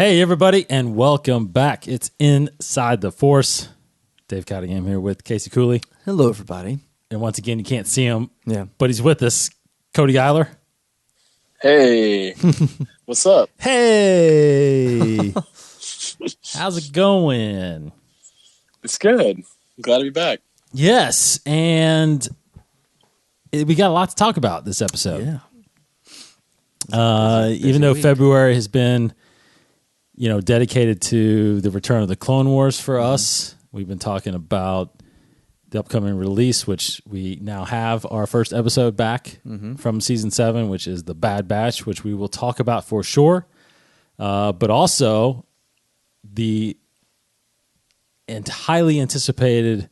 Hey, everybody, and welcome back. It's Inside the Force. Dave Cottingham here with Casey Cooley. Hello, everybody. And once again, you can't see him, Yeah, but he's with us. Cody Iger. Hey, what's up? Hey. How's it going? It's good. I'm glad to be back. Yes, and we got a lot to talk about this episode. yeah. Even though February has been, dedicated to the return of the Clone Wars for us, we've been talking about the upcoming release, which we now have our first episode back from season 7, which is The Bad Batch, which we will talk about for sure. But also the highly anticipated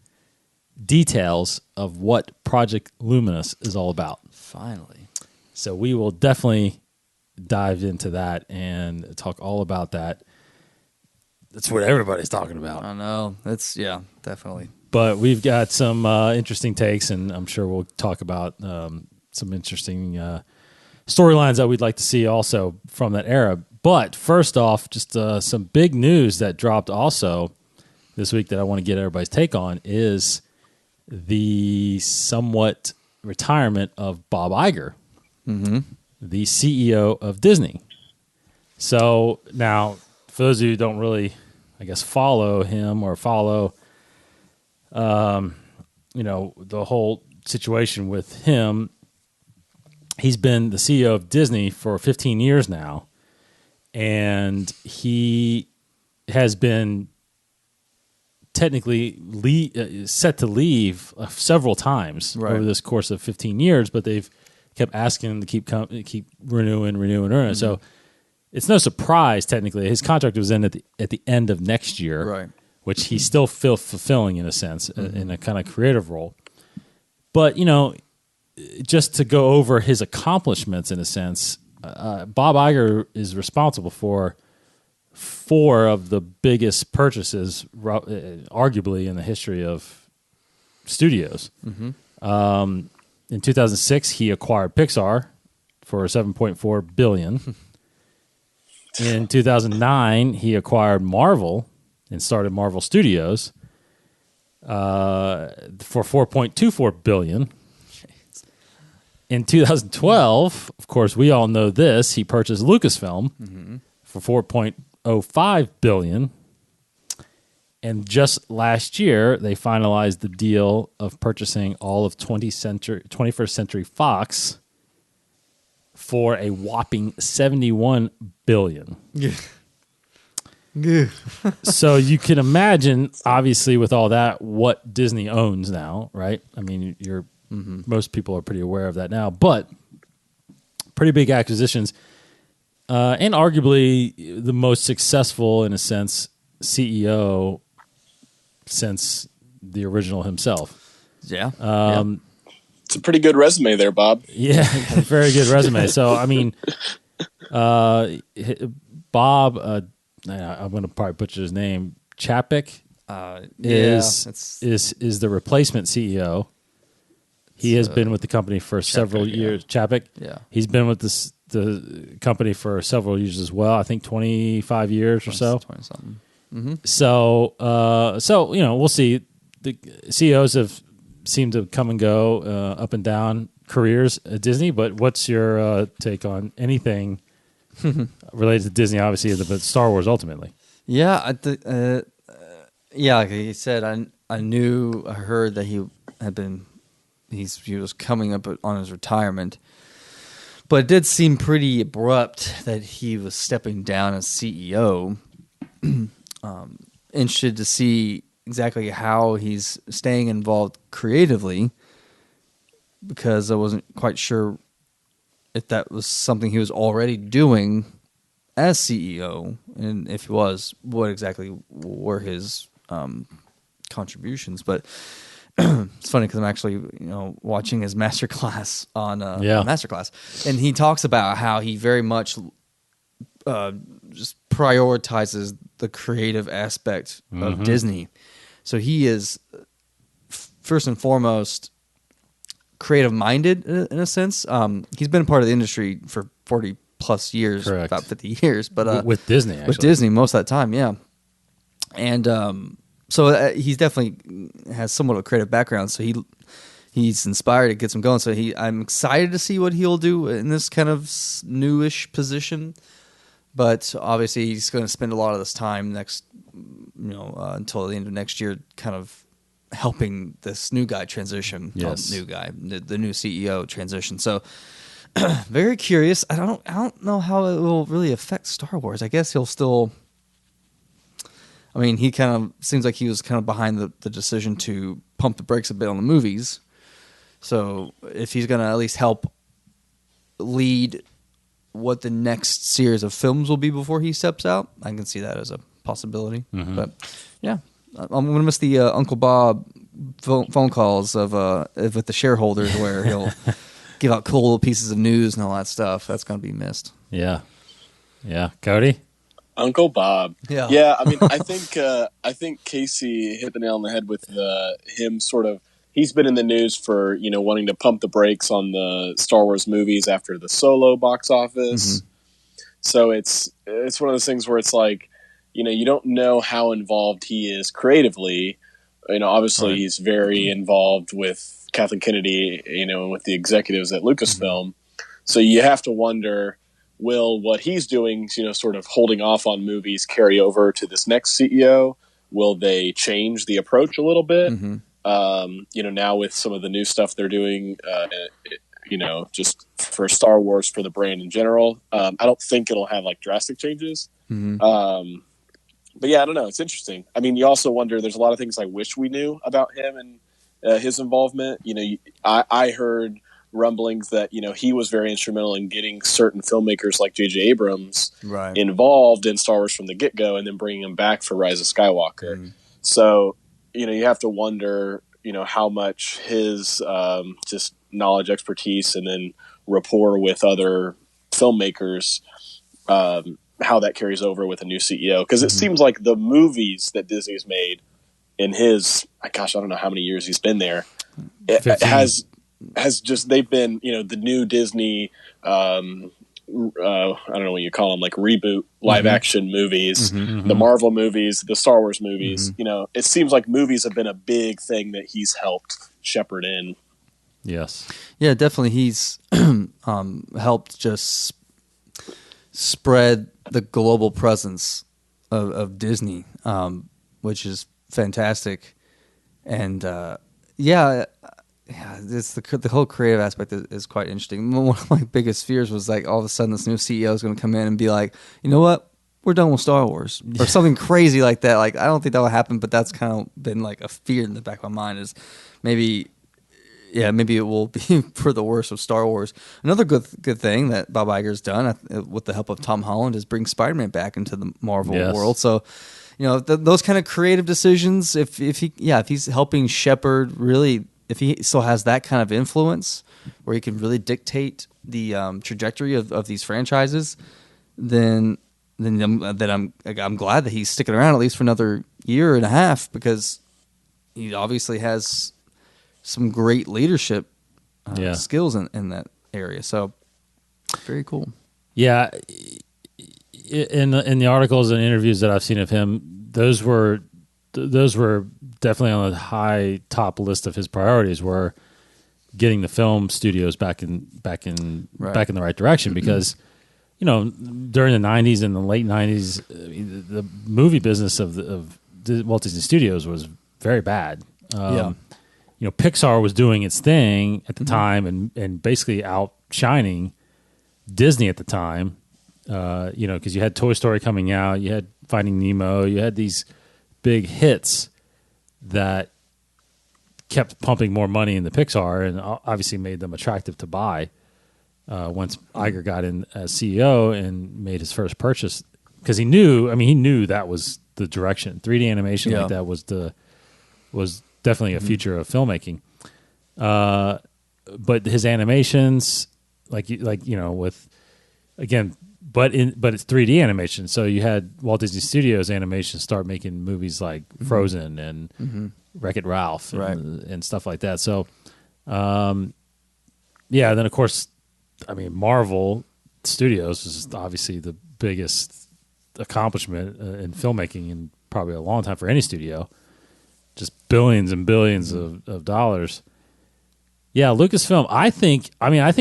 details of what Project Luminous is all about. Finally. So we will definitely dive into that and talk all about that. That's what everybody's talking about. I know. Definitely. But we've got some interesting takes, and I'm sure we'll talk about some interesting storylines that we'd like to see also from that era. But first off, just some big news that dropped also this week that I want to get everybody's take on is the somewhat retirement of Bob Iger, the CEO of Disney. So now, for those of you who don't really, I guess, follow him or follow the whole situation with him, he's been the CEO of Disney for 15 years now, and he has been technically set to leave several times over this course of 15 years, but they've kept asking him to keep renewing. So it's no surprise, technically. His contract was in at the end of next year, Right. which he's still fulfilling in a sense, in a kind of creative role. But, just to go over his accomplishments in a sense, Bob Iger is responsible for 4 of the biggest purchases, arguably, in the history of studios. In 2006, he acquired Pixar for $7.4 billion. In 2009, he acquired Marvel and started Marvel Studios for $4.24 billion. In 2012, of course, we all know this, he purchased Lucasfilm for $4.05 billion. And just last year, they finalized the deal of purchasing all of 21st Century Fox for a whopping $71 billion. So you can imagine, obviously, with all that, what Disney owns now, right? I mean, most people are pretty aware of that now, but pretty big acquisitions, and arguably the most successful, in a sense, CEO since the original himself. Yeah. It's a pretty good resume there, Bob. Yeah, very good resume. So, I mean, Bob, I'm going to probably butcher his name, Chapek, is the replacement CEO. He has been with the company for several years. Chapek? Yeah. He's been with the company for several years as well. I think 25 years or so. 20-something. So, we'll see. The CEOs have seemed to come and go, up and down careers at Disney. But what's your take on anything related to Disney? Obviously, but Star Wars ultimately. Yeah. Like he said, I heard that he was coming up on his retirement. But it did seem pretty abrupt that he was stepping down as CEO. Interested to see exactly how he's staying involved creatively, because I wasn't quite sure if that was something he was already doing as CEO, and if he was, what exactly were his contributions. But it's funny because I'm actually watching his masterclass on Masterclass, and he talks about how he very much just prioritizes the creative aspect of Disney. So he is first and foremost creative minded in a sense. He's been a part of the industry for 40 plus years, Correct. about 50 years. But with Disney, actually. with Disney most of that time, yeah. And so he's definitely has somewhat of a creative background. So he's inspired. It gets him going. So I'm excited to see what he'll do in this kind of newish position. But obviously, he's going to spend a lot of this time until the end of next year, kind of helping this new guy transition. Yes, new guy, the new CEO transition. So, very curious. I don't know how it will really affect Star Wars. I guess he'll still. I mean, he kind of seems like he was kind of behind the decision to pump the brakes a bit on the movies. So, if he's going to at least help lead what the next series of films will be before he steps out, I can see that as a possibility. Mm-hmm. But yeah, I'm going to miss the Uncle Bob phone calls with the shareholders where he'll give out cool little pieces of news and all that stuff. That's going to be missed. Yeah. Cody? Uncle Bob. Yeah. I mean, I think Casey hit the nail on the head with him sort of. He's been in the news for wanting to pump the brakes on the Star Wars movies after the Solo box office. Mm-hmm. So it's one of those things where it's like, you don't know how involved he is creatively. Obviously right. He's very involved with Kathleen Kennedy, with the executives at Lucasfilm. Mm-hmm. So you have to wonder, will what he's doing, sort of holding off on movies, carry over to this next CEO? Will they change the approach a little bit? Mm-hmm. Now with some of the new stuff they're doing, just for Star Wars, for the brand in general, I don't think it'll have like drastic changes. Mm-hmm. But yeah, I don't know. It's interesting. I mean, you also wonder, there's a lot of things I wish we knew about him and his involvement. I heard rumblings that, he was very instrumental in getting certain filmmakers like J.J. Abrams right. involved in Star Wars from the get-go and then bringing them back for Rise of Skywalker. Mm. So, you have to wonder, how much his just knowledge, expertise, and then rapport with other filmmakers, how that carries over with a new CEO. Because it seems like the movies that Disney's made in his, I don't know how many years he's been there, it has just, they've been, the new Disney, I don't know what you call them, like reboot live action movies, the Marvel movies, the Star Wars movies. It seems like movies have been a big thing that he's helped shepherd in. Yes. Yeah, definitely. He's helped just spread the global presence of Disney, which is fantastic. And it's the whole creative aspect is quite interesting. One of my biggest fears was like all of a sudden this new CEO is going to come in and be like, you know what, we're done with Star Wars or something crazy like that. Like I don't think that will happen, but that's kind of been like a fear in the back of my mind is maybe it will be for the worse of Star Wars. Another good thing that Bob Iger's done with the help of Tom Holland is bring Spider-Man back into the Marvel world. So, those kind of creative decisions, if he's helping shepherd, really, if he still has that kind of influence where he can really dictate the trajectory of these franchises, then I'm glad that he's sticking around at least for another year and a half, because he obviously has some great leadership skills in that area. So very cool. Yeah. In the articles and interviews that I've seen of him, those were definitely on the high top list of his priorities, were getting the film studios back in the right direction, because during the 90s and the late 90s, the movie business of Walt Disney Studios was very bad. Pixar was doing its thing at the time and basically outshining Disney at the time. Because you had Toy Story coming out, you had Finding Nemo, you had these big hits that kept pumping more money into Pixar and obviously made them attractive to buy. Once Iger got in as CEO and made his first purchase, because he knew that was the direction. 3D animation like that was definitely a future of filmmaking. But his animations, but it's 3D animation. So you had Walt Disney Studios animation start making movies like Frozen and Wreck-It Ralph and stuff like that. So, then of course, Marvel Studios is obviously the biggest accomplishment in filmmaking in probably a long time for any studio. Just billions and billions of dollars. Yeah, Lucasfilm. I think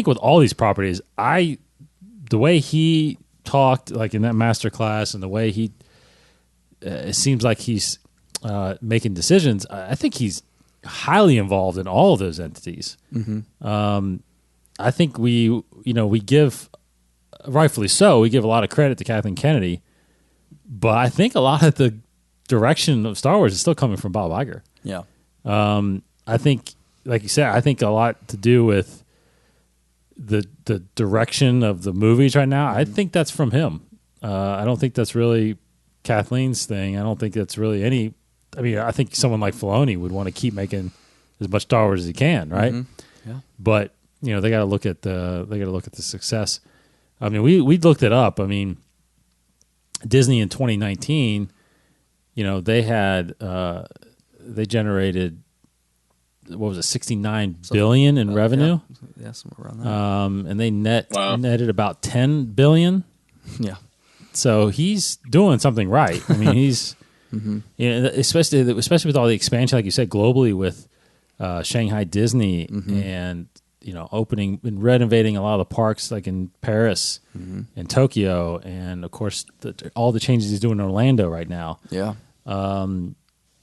with all these properties, the way he talked, like in that master class, and the way it seems like he's making decisions. I think he's highly involved in all of those entities. I think we give, rightfully so, we give a lot of credit to Kathleen Kennedy, but I think a lot of the direction of Star Wars is still coming from Bob Iger. Yeah. I think, like you said, I think a lot to do with the direction of the movies right now. I think that's from him. I don't think that's really Kathleen's thing. I don't think that's really any. I mean, I think someone like Filoni would want to keep making as much Star Wars as he can, right? Yeah. But they got to look at the success. I mean, we looked it up. I mean, Disney in 2019, they had they generated, what was it, $69 billion in revenue? Yeah, somewhere around that. And they netted about $10 billion. Yeah. So he's doing something right. I mean, he's especially with all the expansion, like you said, globally with Shanghai Disney and opening and renovating a lot of the parks, like in Paris and Tokyo, and of course all the changes he's doing in Orlando right now. Yeah.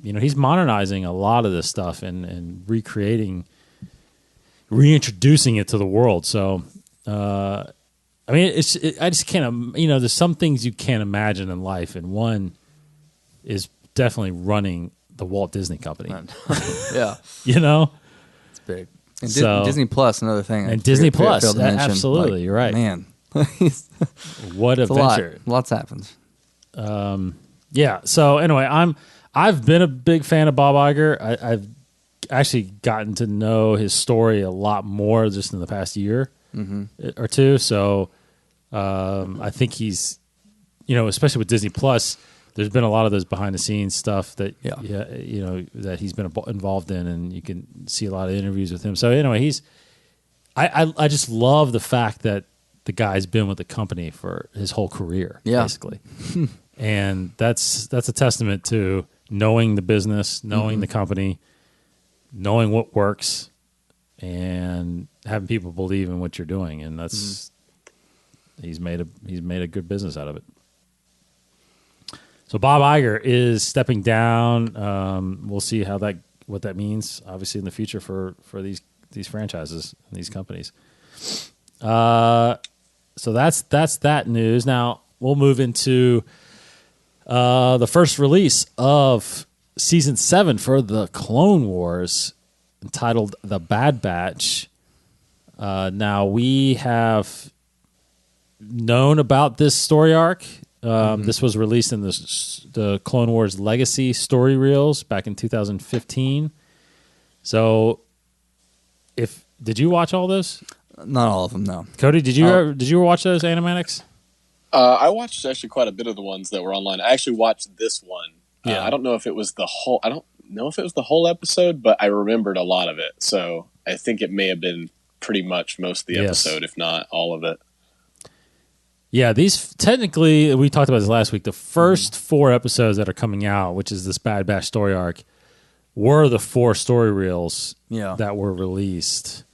He's modernizing a lot of this stuff and reintroducing it to the world. So, I mean, I just can't, there's some things you can't imagine in life. And one is definitely running the Walt Disney Company. Yeah. It's big. And Disney Plus, another thing. And Disney Plus, absolutely. You're right. Man. What a venture. Lots happens. Yeah. So anyway, I've been a big fan of Bob Iger. I've actually gotten to know his story a lot more just in the past year or two. So I think he's, especially with Disney Plus, there's been a lot of those behind the scenes stuff that that he's been involved in, and you can see a lot of interviews with him. So anyway, I just love the fact that the guy's been with the company for his whole career, basically. And that's a testament to knowing the business, knowing the company, knowing what works, and having people believe in what you're doing. And that's he's made a good business out of it. So Bob Iger is stepping down. We'll see what that means, obviously, in the future for these franchises and these companies. So that's that news. Now we'll move into the first release of season 7 for the Clone Wars, entitled The Bad Batch. Now we have known about this story arc. This was released in the Clone Wars Legacy story reels back in 2015. So, did you watch all those? Not all of them, no. Cody, did you ever watch those animatics? I watched actually quite a bit of the ones that were online. I actually watched this one. I don't know if it was the whole. I don't know if it was the whole episode, but I remembered a lot of it. So I think it may have been pretty much most of the episode, if not all of it. Yeah, these technically, we talked about this last week. The first 4 episodes that are coming out, which is this Bad Batch story arc, were the 4 story reels that were released.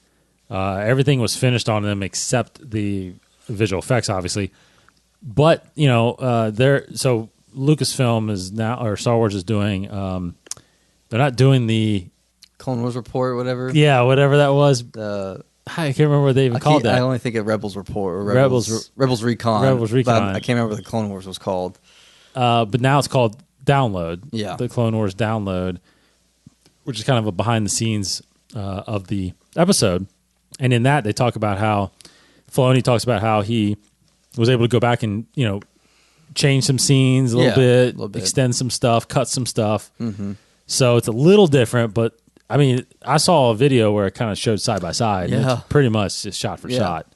Everything was finished on them except the visual effects, obviously. But so Lucasfilm is now, or Star Wars is doing. They're not doing the Clone Wars Report, whatever. Yeah, whatever that was. I can't remember what they even called that. I only think of Rebels Report or Rebels Recon. Rebels Recon. I can't remember what the Clone Wars was called. But now it's called Download. Yeah. The Clone Wars Download, which is kind of a behind the scenes of the episode. And in that, they talk about how Filoni talks about how he was able to go back and, change some scenes a little bit, extend some stuff, cut some stuff. So it's a little different, but I mean, I saw a video where it kind of showed side by side. And it's pretty much just shot for shot.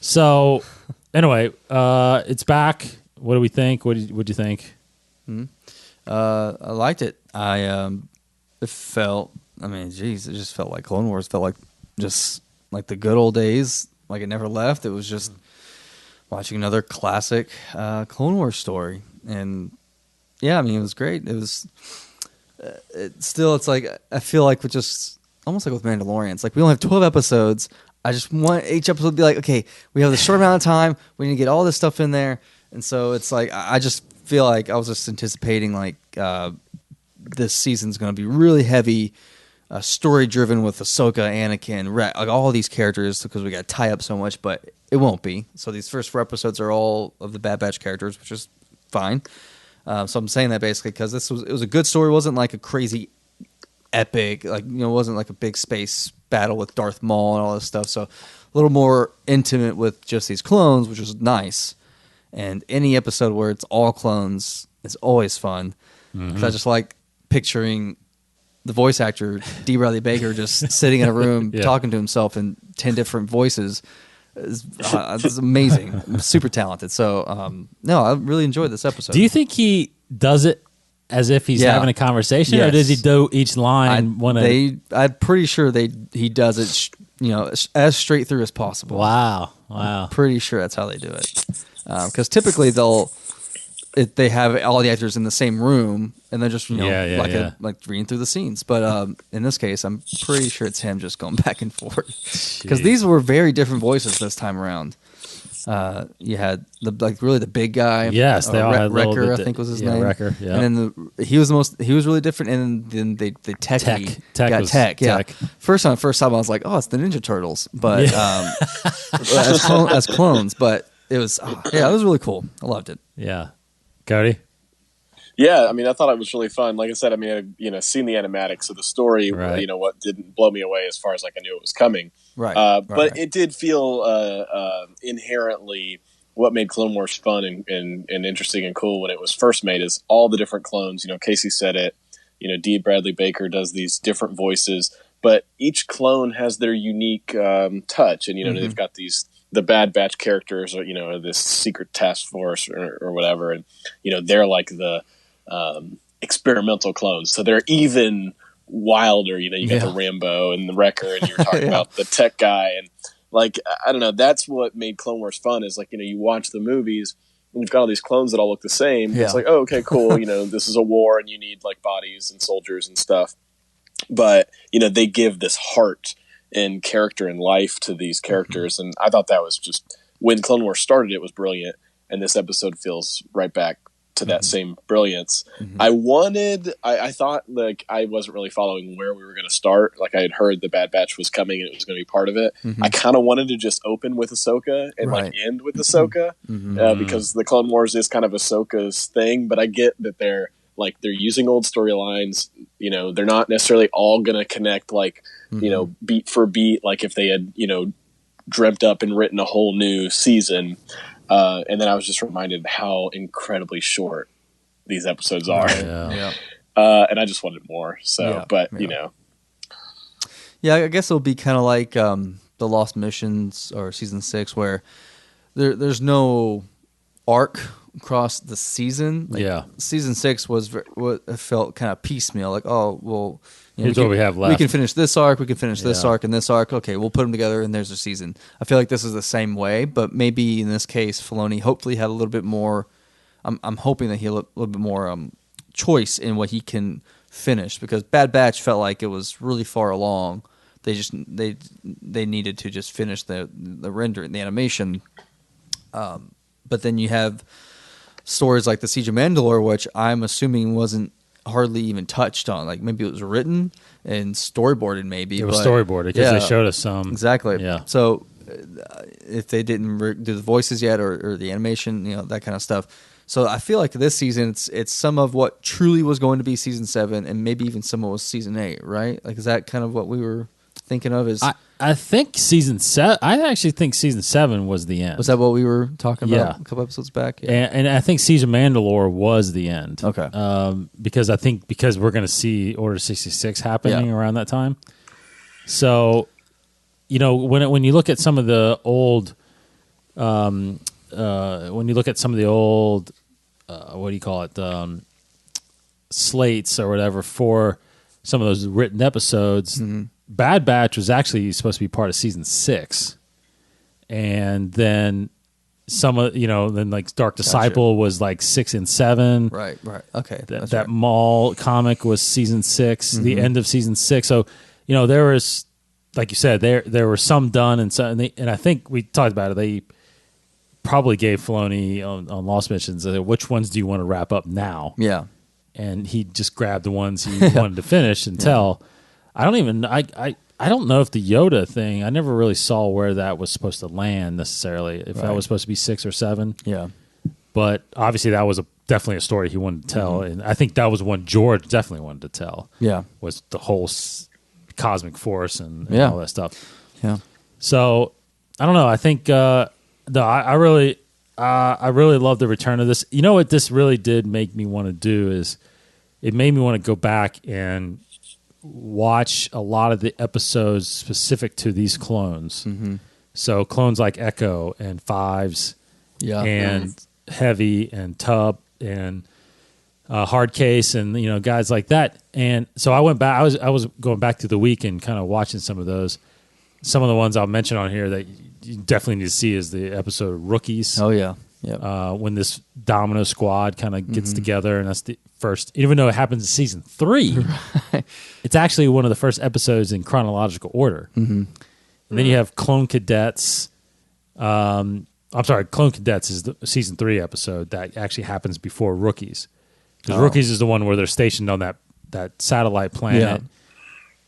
So anyway, it's back. What do we think? What did you think? I liked it. It felt. I mean, geez, it just felt like Clone Wars. It felt like just like the good old days. Like it never left. It was just watching another classic Clone Wars story, and yeah, I mean it was great. It was it's like I feel like with just almost like with Mandalorian, it's like we only have 12 episodes. I just want each episode to be like, okay, we have this short amount of time. We need to get all this stuff in there, and so it's like I just feel like I was just anticipating like this season's going to be really heavy. Story driven with Ahsoka, Anakin, like all these characters because we got to tie up so much, but it won't be. So these first 4 episodes are all of the Bad Batch characters, which is fine. So I'm saying that basically because it was a good story. It wasn't like a crazy epic, like it wasn't like a big space battle with Darth Maul and all this stuff. So a little more intimate with just these clones, which was nice. And any episode where it's all clones is always fun because I just like picturing the voice actor D. Bradley Baker just sitting in a room talking to himself in 10 different voices. It's amazing. I'm super talented. So no, I really enjoyed this episode. Do you think he does it as if he's having a conversation, or does he do each line? I'm pretty sure he does it, as straight through as possible. Wow. I'm pretty sure that's how they do it. Because typically they have all the actors in the same room and they're just like reading through the scenes. But in this case, I'm pretty sure it's him just going back and forth because these were very different voices this time around. You had the big guy. Yes, they all had Wrecker, I think was his name. Wrecker, yeah. And then he was really different. And then the techie got Tech. Yeah. Tech. First time I was like, oh, it's the Ninja Turtles, but as clones. But it was it was really cool. I loved it. Yeah. Cody? Yeah, I mean, I thought it was really fun. Like I said, I mean, seen the animatics of the story. Right. What didn't blow me away as far as like I knew it was coming. Right. But it did feel inherently what made Clone Wars fun and interesting and cool when it was first made is all the different clones. Casey said it. D. Bradley Baker does these different voices, but each clone has their unique touch, and they've got the Bad Batch characters, or this secret task force or whatever, and they're like the experimental clones, so they're even wilder. You got the Rambo and the Wrecker, and you're talking about the tech guy, and like I don't know, that's what made Clone Wars fun. Is like you watch the movies and you've got all these clones that all look the same. Yeah. It's like, oh, okay, cool. This is a war, and you need like bodies and soldiers and stuff, but they give this heart and character and life to these characters. And I thought that was just when Clone Wars started, it was brilliant. And this episode feels right back to that same brilliance. I thought like I wasn't really following where we were going to start. Like I had heard the Bad Batch was coming and it was going to be part of it. I kind of wanted to just open with Ahsoka and like end with Ahsoka because the Clone Wars is kind of Ahsoka's thing, but I get that they're using old storylines. They're not necessarily all going to connect like, beat for beat, like if they had, dreamt up and written a whole new season. And then I was just reminded how incredibly short these episodes are. And I just wanted more. So, Yeah, I guess it'll be kind of like the Lost Missions or Season 6 where there's no arc across the season. Season 6 felt kind of piecemeal. Like, oh, well, here's what we have left. We can finish this arc. We can finish this arc and this arc. Okay, we'll put them together, and there's a season. I feel like this is the same way, but maybe in this case, Filoni hopefully had a little bit more. I'm hoping that he had a little bit more choice in what he can finish because Bad Batch felt like it was really far along. They needed to just finish the render, the animation. But then you have stories like the Siege of Mandalore, which I'm assuming wasn't hardly even touched on. Like maybe it was written and storyboarded. Maybe it was storyboarded because they showed us some exactly. Yeah. So if they didn't do the voices yet or the animation, that kind of stuff. So I feel like this season it's some of what truly was going to be season 7 and maybe even some of what was season 8. Right? Like is that kind of what we were thinking of? I think season 7. I actually think season 7 was the end. Was that what we we were talking about a couple episodes back? Yeah. And I think Siege of Mandalore was the end. Okay. Because we're going to see Order 66 happening around that time. So, when you look at some of the old, what do you call it, slates or whatever for some of those written episodes. Bad Batch was actually supposed to be part of season 6, and then some of then like Dark Disciple was like 6 and 7. Right. Okay. That Maul comic was season 6, the end of season 6. So there was, like you said, there were some done, and I think we talked about it. They probably gave Filoni on Lost Missions which ones do you want to wrap up now? Yeah. And he just grabbed the ones he wanted to finish and tell. I don't know if the Yoda thing, I never really saw where that was supposed to land necessarily, if that was supposed to be 6 or 7. Yeah. But obviously that was definitely a story he wanted to tell, and I think that was one George definitely wanted to tell. Yeah. Was the whole cosmic force and all that stuff. Yeah. So I don't know. I think I really love the return of this. You know what this really did make me want to do is it made me want to go back and watch a lot of the episodes specific to these clones. Mm-hmm. So clones like Echo and Fives, and Heavy and Tub and Hard Case, and guys like that. And so I went back. I was going back through the week and kind of watching some of those. Some of the ones I'll mention on here that you definitely need to see is the episode Rookies. Oh yeah, yeah. When this Domino Squad kind of gets together, and that's the first. Even though it happens in season 3, it's actually one of the first episodes in chronological order. Mm-hmm. And then you have Clone Cadets. I'm sorry, Clone Cadets is the season 3 episode that actually happens before Rookies. Because Rookies is the one where they're stationed on that satellite planet. Yeah.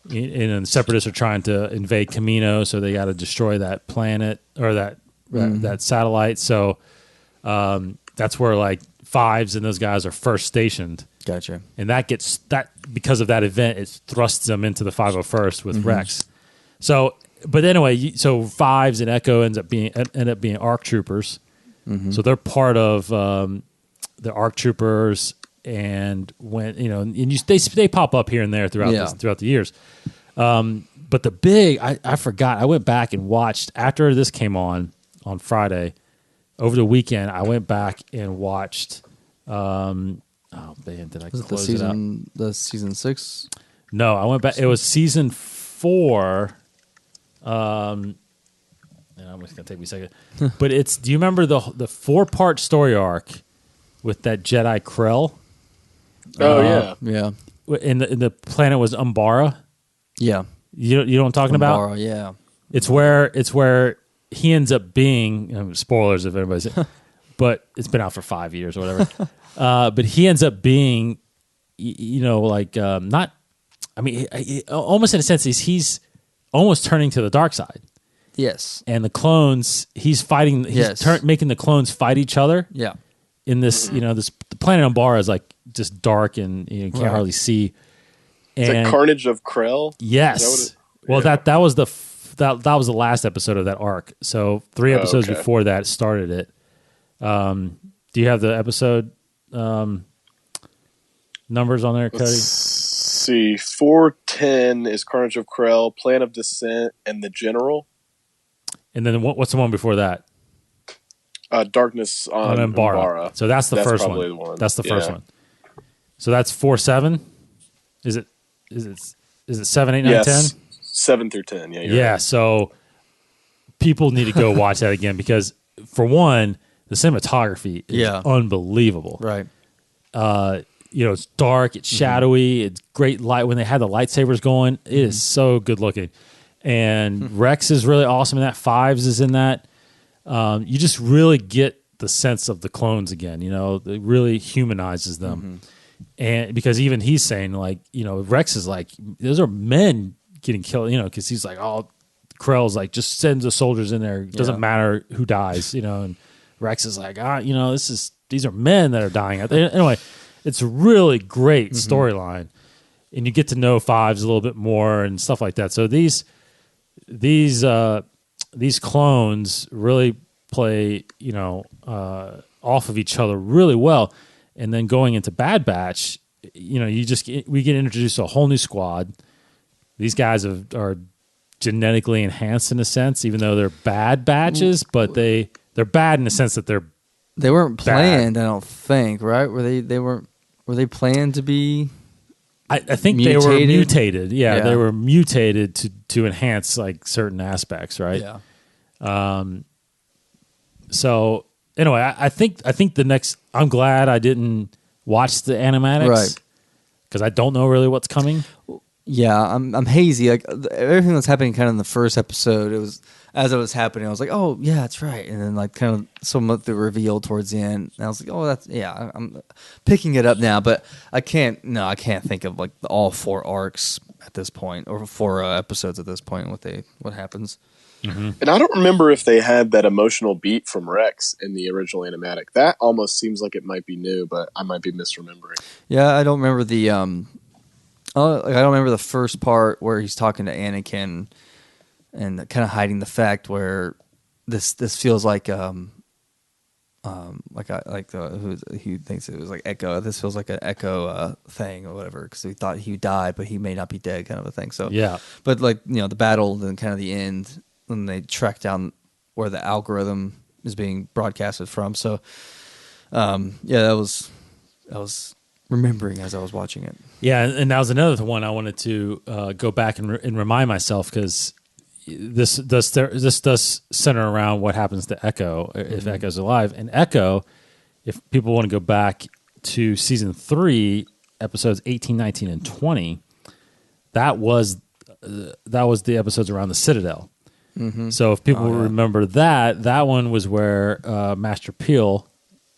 And the Separatists are trying to invade Camino, so they got to destroy that planet or that satellite. So that's where like Fives and those guys are first stationed. Gotcha. And that because of that event, it thrusts them into the 501st with Rex. So, but anyway, so Fives and Echo end up being ARC troopers. Mm-hmm. So they're part of the ARC troopers. And when they pop up here and there throughout the years, but the big I forgot. I went back and watched after this came on Friday over the weekend. I went back and watched. Oh man, did I close it out? The season 6? No, I went back. It was season 4. And I'm just gonna take me a second, but it's. Do you remember the 4-part story arc with that Jedi Krell? Oh yeah. And the planet was Umbara. Yeah, you know what I'm talking about? Umbara, yeah. It's where he ends up being. Spoilers if anybody's, but it's been out for 5 years or whatever. But he ends up being, not. I mean, almost in a sense, he's almost turning to the dark side. Yes, and the clones, he's fighting. He's making the clones fight each other. Yeah. In this, the planet Umbara is like just dark and you can't hardly see. And is it Carnage of Krell? Yes. That was the last episode of that arc. So 3 episodes before that started it. Do you have the episode numbers on there, Cody? Let's see. 410 is Carnage of Krell, Plan of Descent, and The General. And then what's the one before that? Darkness on Umbara. So that's the first one. That's the first one. So that's 4-7. Is it 7, 8, 9, 10? 7 through 10. Yeah. Yeah. Right. So people need to go watch that again because, for one, the cinematography is unbelievable. Right. It's dark, it's shadowy, it's great light. When they had the lightsabers going, it is so good looking. And Rex is really awesome in that. Fives is in that. You just really get the sense of the clones again. It really humanizes them. And because even he's saying, like, Rex is like, those are men getting killed, because he's like, oh, Krell's like, just send the soldiers in there. It doesn't matter who dies, and Rex is like, these are men that are dying out there. Anyway, it's a really great storyline. And you get to know Fives a little bit more and stuff like that. So these clones really play, off of each other really well. And then going into Bad Batch, we get introduced to a whole new squad. These guys are genetically enhanced in a sense, even though they're bad batches, but they're bad in the sense that they weren't planned. I don't think, right? Were they planned to be? I think mutated? They were mutated. Yeah, they were mutated to enhance like certain aspects, right? Yeah. So anyway, I think the next. I'm glad I didn't watch the animatics, Right. Because I don't know really what's coming. Yeah, I'm hazy. Like everything that's happening, kind of in the first episode, it was as it was happening. I was like, oh yeah, that's right. And then like kind of some of the reveal towards the end, and I was like, oh that's yeah. I'm picking it up now, but I can't. No, I can't think of like all 4 arcs at this point, or 4 episodes at this point. What happens? And I don't remember if they had that emotional beat from Rex in the original animatic. That almost seems like it might be new, but I might be misremembering. Yeah, I don't remember the I don't remember the first part where he's talking to Anakin and kind of hiding the fact where this feels like who he thinks it was like Echo. This feels like an Echo thing or whatever, because he thought he died, but he may not be dead, kind of a thing. So Yeah. but like the battle, then kind of the end when they track down where the algorithm is being broadcasted from. So that was remembering as I was watching it. Yeah, and that was another one I wanted to go back and remind myself, because this does center around what happens to Echo if Echo's alive. And Echo, if people want to go back to season 3, episodes 18, 19, and 20, that was the episodes around the Citadel. Mm-hmm. So if people remember that one was where Master Peel,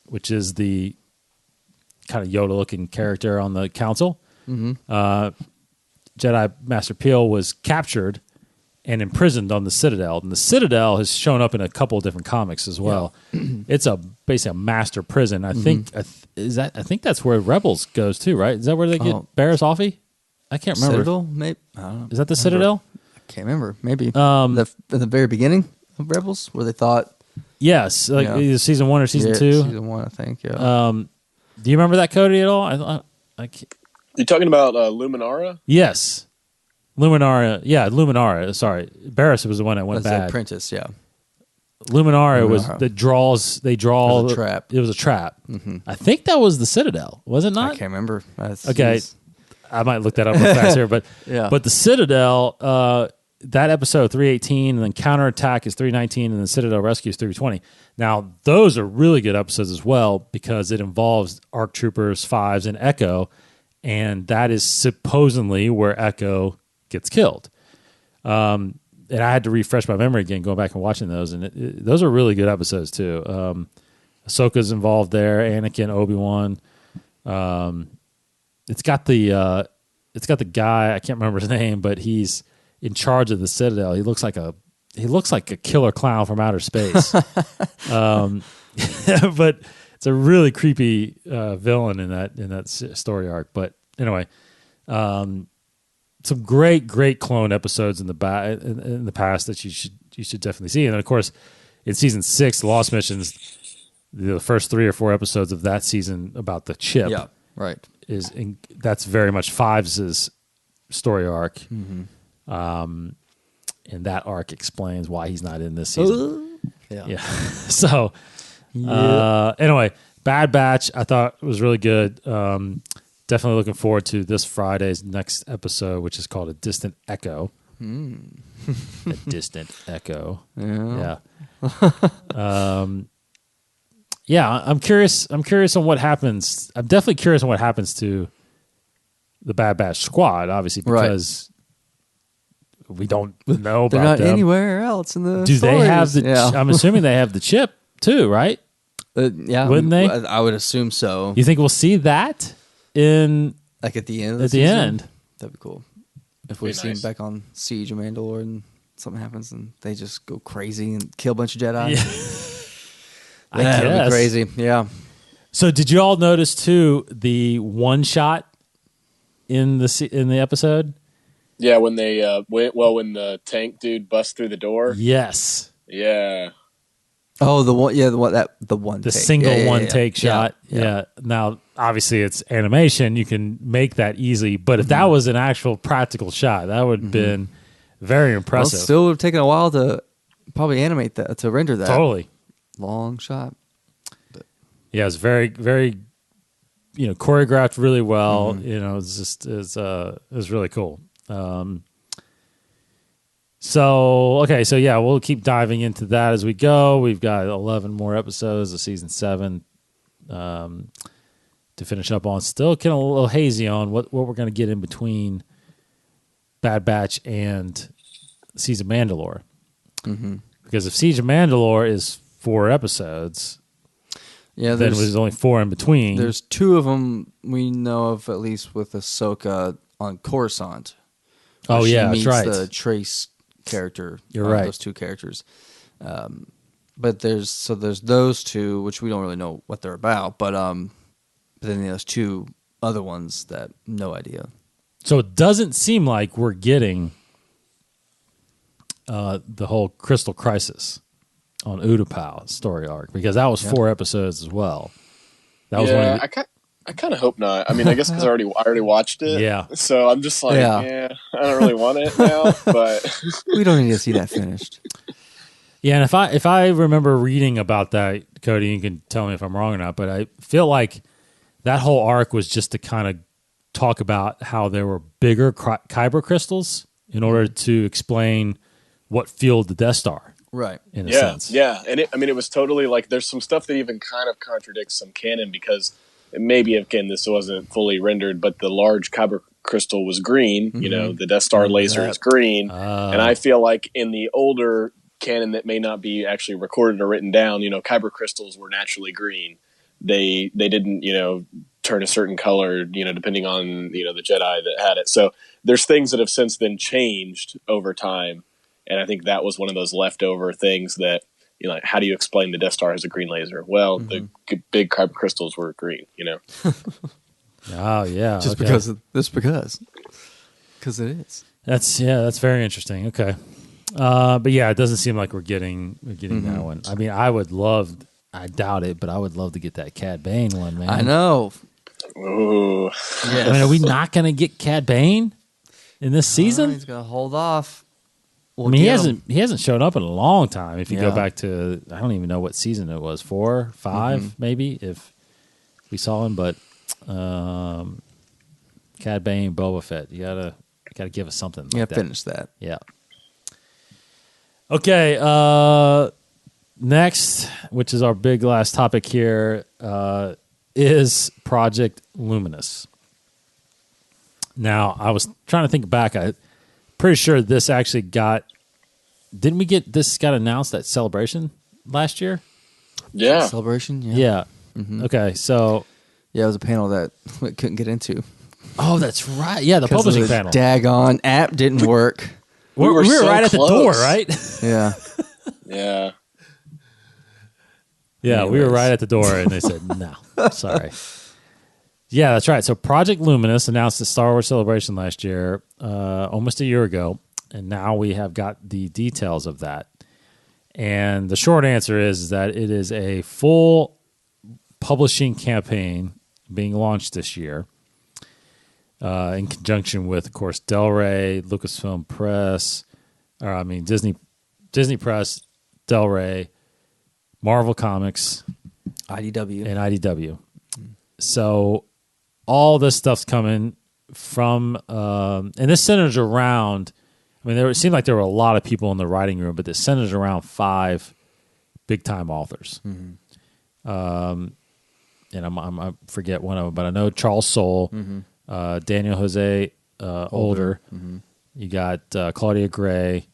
which is the kind of Yoda-looking character on the council, Jedi Master Peel was captured and imprisoned on the Citadel. And the Citadel has shown up in a couple of different comics as well. Yeah. It's basically a master prison. I think that's where Rebels goes too, right? Is that where they get Barriss Offee? I can't remember. Citadel, maybe. I don't know. Is that the Citadel? I can't remember. Maybe. In the very beginning of Rebels, where they thought. Yes, either season 1 or season 2. Season 1, I think. Yeah. Do you remember that, Cody, at all? You talking about Luminara? Yes. Luminara. Sorry. Barriss was the one that went That's bad. Apprentice, yeah. Luminara was the draws. They draw. It was a trap. It was a trap. I think that was the Citadel. Was it not? I can't remember. Okay. I might look that up real fast here, but Yeah. But the Citadel, that episode 318, and then Counterattack is 319, and then Citadel Rescue is 320. Now those are really good episodes as well, because it involves ARC Troopers 5s and Echo, and that is supposedly where Echo gets killed. And I had to refresh my memory again, going back and watching those, and those are really good episodes too. Ahsoka's involved there, Anakin, Obi-Wan. It's got the guy, I can't remember his name, but he's in charge of the Citadel. He looks like a killer clown from outer space. But it's a really creepy villain in that story arc. But anyway, some great clone episodes in the past that you should definitely see. And then of course, in season 6, the Lost Missions, the first 3 or 4 episodes of that season about the chip. Yeah, right. That's very much Fives' story arc. And that arc explains why he's not in this season. Yeah. So, anyway, Bad Batch, I thought was really good. Definitely looking forward to this Friday's next episode, which is called A Distant Echo. A Distant Echo. Yeah. Yeah. I'm curious on what happens. I'm definitely curious on what happens to the Bad Batch squad, obviously, because we don't know about them. They're not anywhere else in the Do stories. they have the I'm assuming they have the chip too, right? Yeah. Wouldn't they? I would assume so. You think we'll see that in Like at the end of at the season? end? That'd be cool. If we see him back on Siege of Mandalore and something happens and they just go crazy and kill a bunch of Jedi. I That'd guess. be crazy. Yeah. So did you all notice too the one shot in the episode? Yeah, when they when the tank dude busts through the door. Yes. Yeah. Oh, the one. Yeah, the one. The take. single one take shot. Yeah. Yeah. Now, obviously, it's animation. You can make that easily. But if that was an actual practical shot, that would have been very Well, impressive. it still would have taken a while to probably animate that, to render that. Totally. Long shot. Yeah, it's very, very, choreographed really well. It's just, it was really cool. So, okay, so yeah, we'll keep diving into that as we go. We've got 11 more episodes of season 7 to finish up on. Still kind of a little hazy on what we're going to get in between Bad Batch and Siege of Mandalore. Mm-hmm. Because if Siege of Mandalore is 4 episodes, then there's only 4 in between. There's 2 of them we know of, at least with Ahsoka on Coruscant. Oh, she yeah, meets that's right. the Trace character. You're right. Those 2 characters. But there's those 2, which we don't really know what they're about. But then there's 2 other ones that no idea. So it doesn't seem like we're getting the whole Crystal Crisis on Utapau story arc, because that was 4 episodes as well. That was one. I kind of hope not. I mean, I guess because I already watched it. Yeah. So I'm just like, I don't really want it now. But we don't need to see that finished. Yeah, and if I remember reading about that, Cody, you can tell me if I'm wrong or not, but I feel like that whole arc was just to kind of talk about how there were bigger kyber crystals in order to explain what fueled the Death Star. Right. In a sense. Yeah. And it was totally like, there's some stuff that even kind of contradicts some canon, because maybe, again, this wasn't fully rendered, but the large kyber crystal was green. Mm-hmm. You know, the Death Star laser is green. And I feel like in the older canon that may not be actually recorded or written down, you know, kyber crystals were naturally green. They didn't, you know, turn a certain color, you know, depending on, you know, the Jedi that had it. So there's things that have since then changed over time. And I think that was one of those leftover things that, you know, like, how do you explain the Death Star has a green laser? Well, the big kyber crystals were green, you know. Oh, yeah. Because it is. That's very interesting. Okay. But yeah, it doesn't seem like we're getting that one. I mean, I doubt it, but I would love to get that Cad Bane one, man. I know. Ooh. Yes. I mean, are we not going to get Cad Bane in this season? He's going to hold off. I mean, he hasn't shown up in a long time. If you go back to, I don't even know what season it was, 4, 5, maybe, if we saw him. But Cad Bane, Boba Fett, you gotta give us something. Yeah, like that. Finish that. Yeah. Okay. Next, which is our big last topic here, is Project Luminous. Now, I was trying to think back. I'm pretty sure this actually got announced at Celebration last year? Yeah. Celebration? Yeah. Mm-hmm. Okay, so... Yeah, it was a panel that we couldn't get into. Oh, that's right. Yeah, the publishing panel. Daggone app didn't work. We were so right at the close. door, right? Yeah. Yeah. Yeah, we were right at the door, and they said, no, sorry. Yeah, that's right. So Project Luminous announced the Star Wars Celebration last year, almost a year ago, and now we have got the details of that. And the short answer is that it is a full publishing campaign being launched this year in conjunction with, of course, Del Rey, Lucasfilm Press, Disney Press, Del Rey, Marvel Comics, IDW. and IDW. So all this stuff's coming from, and this centers around, I mean, it seemed like there were a lot of people in the writing room, but this centers around 5 big-time authors. Mm-hmm. And I forget one of them, but I know Charles Soule, Daniel Jose Older. Mm-hmm. You got Claudia Gray.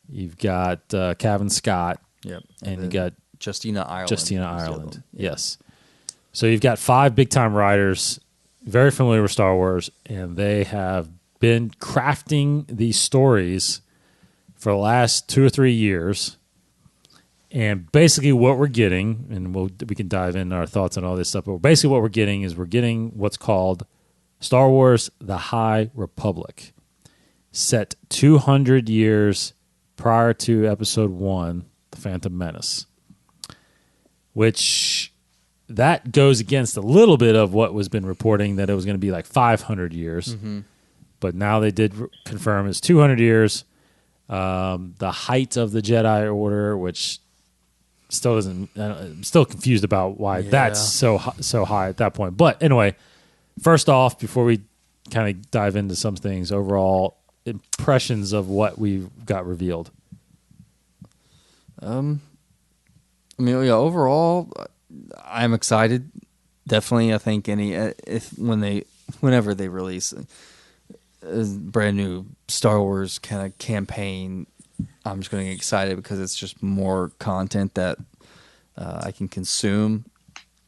You've got Kevin Scott. Yep. And you got Justina Ireland. Yes. So you've got 5 big-time writers, very familiar with Star Wars, and they have been crafting these stories for the last 2 or 3 years. And basically what we're getting, and we can dive into our thoughts on all this stuff, but basically what we're getting what's called Star Wars The High Republic, set 200 years prior to Episode 1, The Phantom Menace, which that goes against a little bit of what was been reporting that it was going to be like 500 years. Mm-hmm. But now they did confirm it's 200 years. The height of the Jedi Order, which still doesn't. I'm still confused about why that's so high at that point. But anyway, first off, before we kind of dive into some things, overall, impressions of what we got revealed? I mean, yeah, overall, I'm excited. Definitely, I think whenever they release a brand new Star Wars kind of campaign, I'm just going to get excited because it's just more content that I can consume.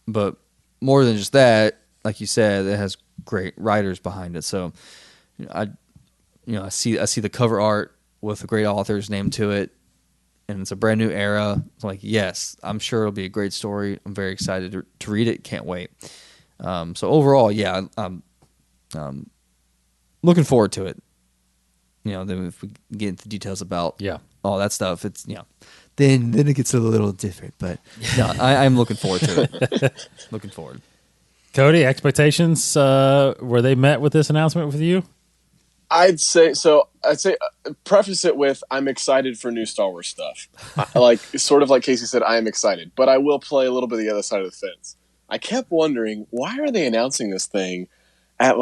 But more than just that, like you said, it has great writers behind it. So, I see the cover art with a great author's name to it, and it's a brand new era. It's like, yes, I'm sure it'll be a great story. I'm very excited to read it. Can't wait. So overall, yeah, I'm looking forward to it. Then if we get into details about all that stuff, it's then it gets a little different. But no, I'm looking forward to it. Looking forward. Cody, expectations were they met with this announcement with you? I'd say preface it with I'm excited for new Star Wars stuff. Sort of like Casey said, I am excited, but I will play a little bit of the other side of the fence. I kept wondering, why are they announcing this thing at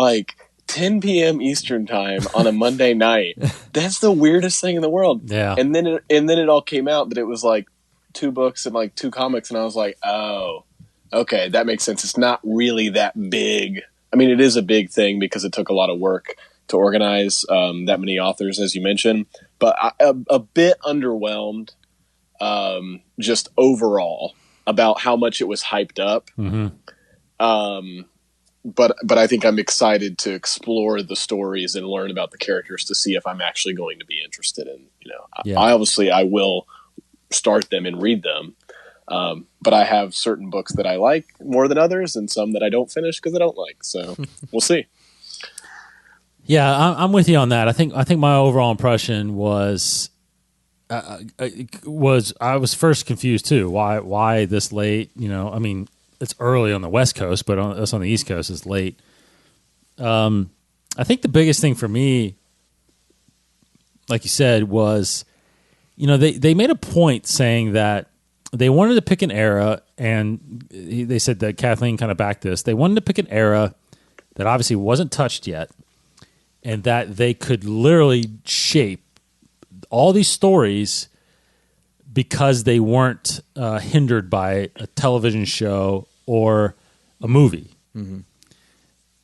10 p.m. Eastern time on a Monday night? That's the weirdest thing in the world. Yeah. And then it all came out that it was 2 books and 2 comics, and I was like, oh, okay, that makes sense. It's not really that big. I mean, it is a big thing because it took a lot of work to organize that many authors, as you mentioned, but a bit underwhelmed just overall about how much it was hyped up. Mm-hmm. But I think I'm excited to explore the stories and learn about the characters to see if I'm actually going to be interested in, I will start them and read them. But I have certain books that I like more than others and some that I don't finish because I don't like. So we'll see. Yeah, I'm with you on that. I think my overall impression was I was first confused too. Why this late? I mean, it's early on the West Coast, but us on the East Coast is late. I think the biggest thing for me, like you said, was they made a point saying that they wanted to pick an era, and they said that Kathleen kind of backed this. They wanted to pick an era that obviously wasn't touched yet, and that they could literally shape all these stories because they weren't hindered by a television show or a movie. Mm-hmm.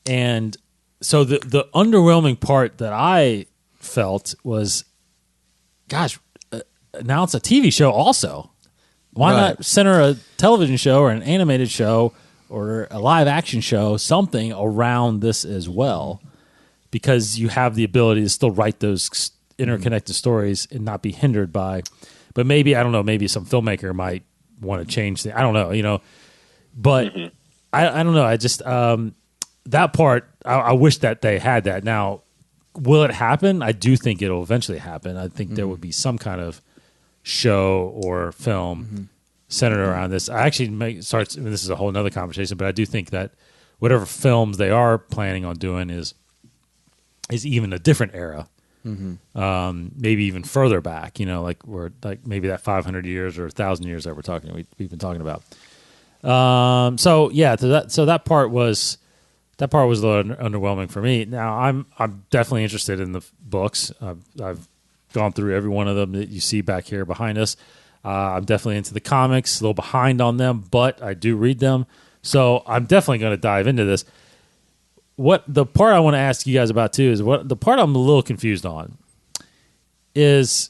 And so the underwhelming part that I felt was, gosh, now it's a TV show also. Why not center a television show or an animated show or a live action show, something around this as well? Because you have the ability to still write those interconnected stories and not be hindered by. But maybe, I don't know, maybe some filmmaker might want to change things. I don't know, But I don't know. I just, that part, I wish that they had that. Now, will it happen? I do think it'll eventually happen. I think there would be some kind of show or film centered around this. I actually this is a whole nother conversation, but I do think that whatever films they are planning on doing is even a different era. Maybe even further back, maybe that 500 years or 1,000 years that we've been talking about. So that part was a little underwhelming for me. Now I'm definitely interested in the books. I've gone through every one of them that you see back here behind us. I'm definitely into the comics, a little behind on them, but I do read them. So I'm definitely going to dive into this. What the part I want to ask you guys about too is what the part I'm a little confused on is,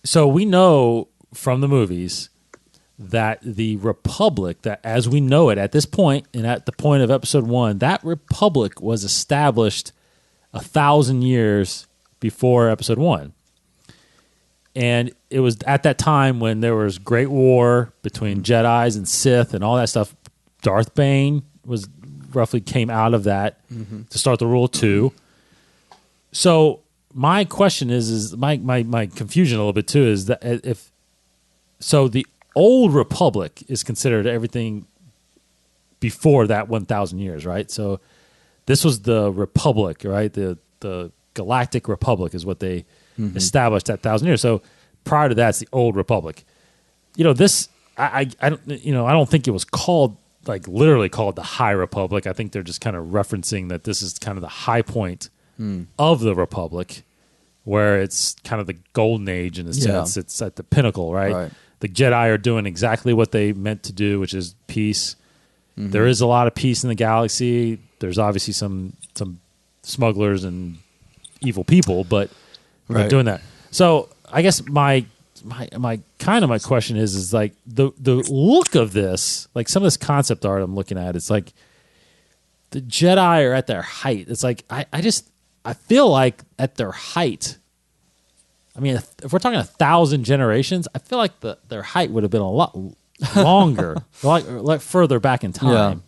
so we know from the movies that the Republic, that as we know it at this point and at the point of episode 1, that Republic was established 1,000 years before episode 1. And it was at that time when there was great war between Jedis and Sith and all that stuff. Darth Bane roughly came out of that to start the Rule 2. So my question is my confusion a little bit too is that if the old Republic is considered everything before that 1,000 years, right? So this was the Republic, right? The Galactic Republic is what they established that 1,000 years. So prior to that, it's the old Republic. This I don't think it was called literally called the High Republic. I think they're just kind of referencing that this is kind of the high point of the Republic. where it's kind of the golden age in a sense. It's at the pinnacle, right? The Jedi are doing exactly what they meant to do, which is peace. Mm-hmm. There is a lot of peace in the galaxy. There's obviously some smugglers and evil people, but they're doing that. So I guess my question is like the look of this, like some of this concept art I'm looking at, it's like the Jedi are at their height. It's like I feel like at their height, I mean, if we're talking 1,000 generations, I feel like their height would have been a lot longer, like further back in time.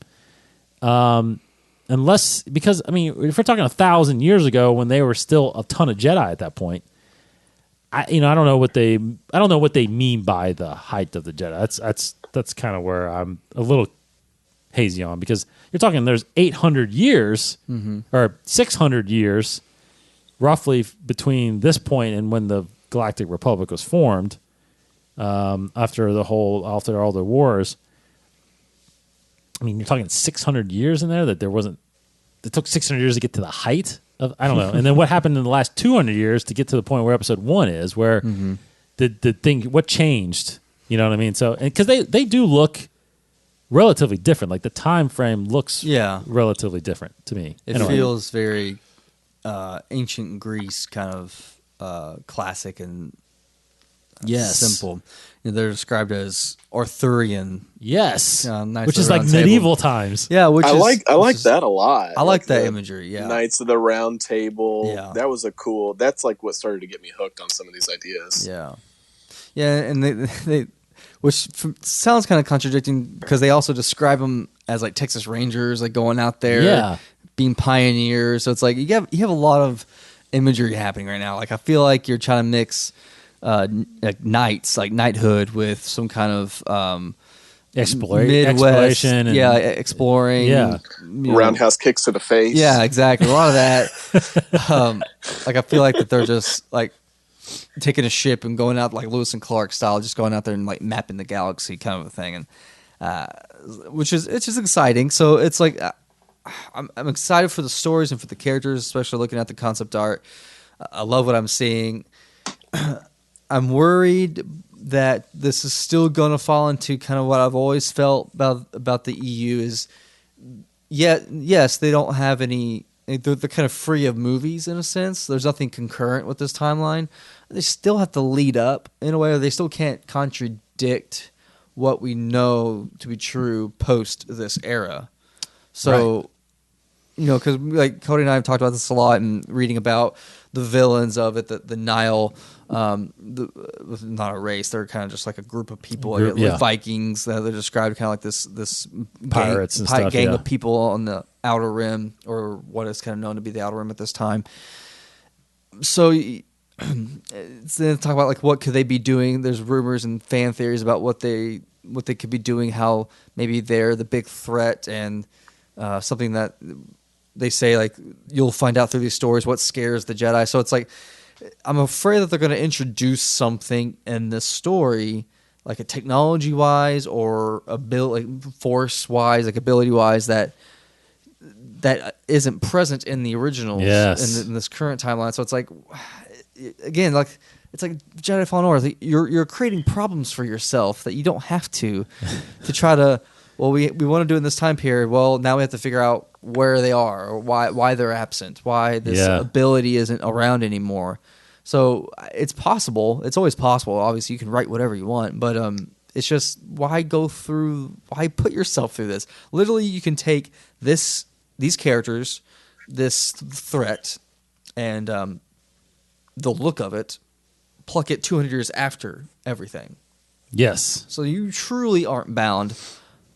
Unless, because I mean, if we're talking 1,000 years ago when they were still a ton of Jedi at that point, I don't know what they mean by the height of the Jedi. That's kind of where I'm a little hazy on, because you're talking there's 800 years or 600 years roughly between this point and when the Galactic Republic was formed, after all the wars. I mean, you're talking 600 years in there that there wasn't. It took 600 years to get to the height of, I don't know. And then what happened in the last 200 years to get to the point where episode 1 is, where the thing, what changed? You know what I mean? So, because they do look relatively different. Like the time frame looks relatively different to me. It feels very ancient Greece kind of classic and simple. They're described as Arthurian. Yes, Knights which of is the like Round medieval Table. times. Yeah, I like that a lot. I like that imagery. Yeah, Knights of the Round Table. Yeah, that was that's like what started to get me hooked on some of these ideas. Yeah, and they which sounds kind of contradicting because they also describe them as like Texas Rangers, like going out there, being pioneers. So it's like you have a lot of imagery happening right now. Like I feel like you're trying to mix like knights, like knighthood, with some kind of exploration, exploring, roundhouse kicks to the face. Yeah, exactly. A lot of that. Like I feel like that they're just like taking a ship and going out like Lewis and Clark style, just going out there and like mapping the galaxy, kind of a thing, and which is it's just exciting. So it's like I'm excited for the stories and for the characters, especially looking at the concept art. I love what I'm seeing. I'm worried that this is still going to fall into kind of what I've always felt about the EU is, yes, they don't have any. They're kind of free of movies in a sense. There's nothing concurrent with this timeline. They still have to lead up in a way, or they still can't contradict what we know to be true post this era. So, because like Cody and I have talked about this a lot and reading about the villains of it, the Nile, not a race, they're kind of just like a group of people, like Vikings. They're described kind of like this pirates and stuff, gang of people on the Outer Rim, or what is kind of known to be the Outer Rim at this time. So then talk about like what could they be doing. There's rumors and fan theories about what they could be doing, how maybe they're the big threat, and something that they say like you'll find out through these stories what scares the Jedi. So it's like I'm afraid that they're going to introduce something in this story, like a technology wise or force wise, like ability wise, that isn't present in the originals in this current timeline. So it's like, again, like it's like Jedi Fallen Order. You're creating problems for yourself that you don't have to try to. Well, we want to do it in this time period. Well, now we have to figure out where they are, or why they're absent, why this ability isn't around anymore. So it's possible. It's always possible. Obviously, you can write whatever you want, but it's just why put yourself through this? Literally, you can take these characters, this threat, and the look of it, pluck it 200 years after everything. Yes. So you truly aren't bound.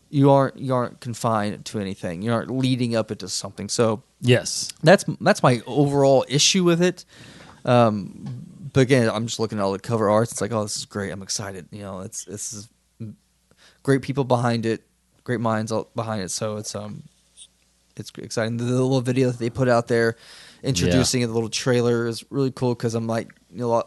You aren't confined to anything. You aren't leading up into something. So yes, that's my overall issue with it. But again, I'm just looking at all the cover arts. It's like, oh, this is great. I'm excited. This is great people behind it, great minds behind it. So it's exciting. The little video that they put out there introducing the little trailer is really cool because I'm like,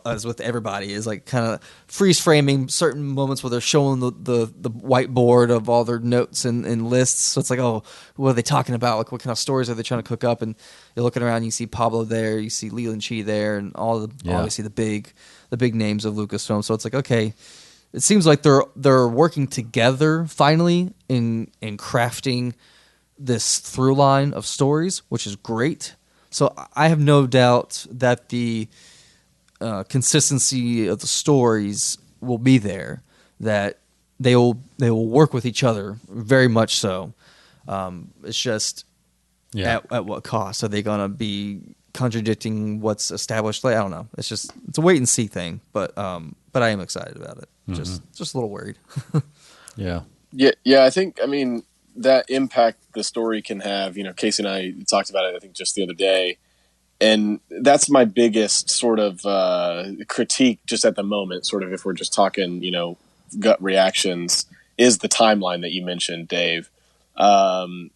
as with everybody, is like kind of freeze framing certain moments where they're showing the whiteboard of all their notes and lists. So it's like, oh, what are they talking about? Like, what kind of stories are they trying to cook up? And you're looking around, you see Pablo there, you see Leland Chi there, and obviously the big names of Lucasfilm. So it's like, okay, it seems like they're working together finally in crafting this through line of stories, which is great. So I have no doubt that the consistency of the stories will be there, that they will work with each other very much so. It's just at what cost? Are they going to be contradicting what's established? I don't know. It's a wait and see thing, but I am excited about it. Just a little worried. Yeah. I think, that impact the story can have, Casey and I talked about it, I think just the other day. And that's my biggest sort of critique just at the moment, sort of if we're just talking, gut reactions, is the timeline that you mentioned, Dave. I'm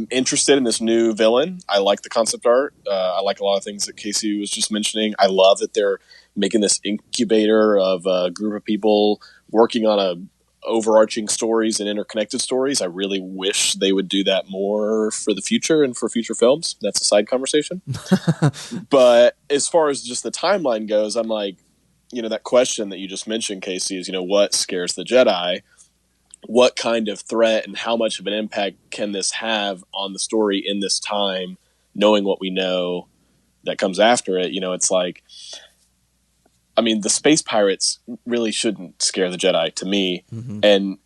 interested in this new villain. I like the concept art. I like a lot of things that Casey was just mentioning. I love that they're making this incubator of a group of people working on overarching stories and interconnected stories. I really wish they would do that more for the future and for future films. That's a side conversation. But as far as just the timeline goes, I'm like, that question that you just mentioned, Casey, is, what scares the Jedi? What kind of threat and how much of an impact can this have on the story in this time, knowing what we know that comes after it? It's like, the space pirates really shouldn't scare the Jedi to me. Mm-hmm. And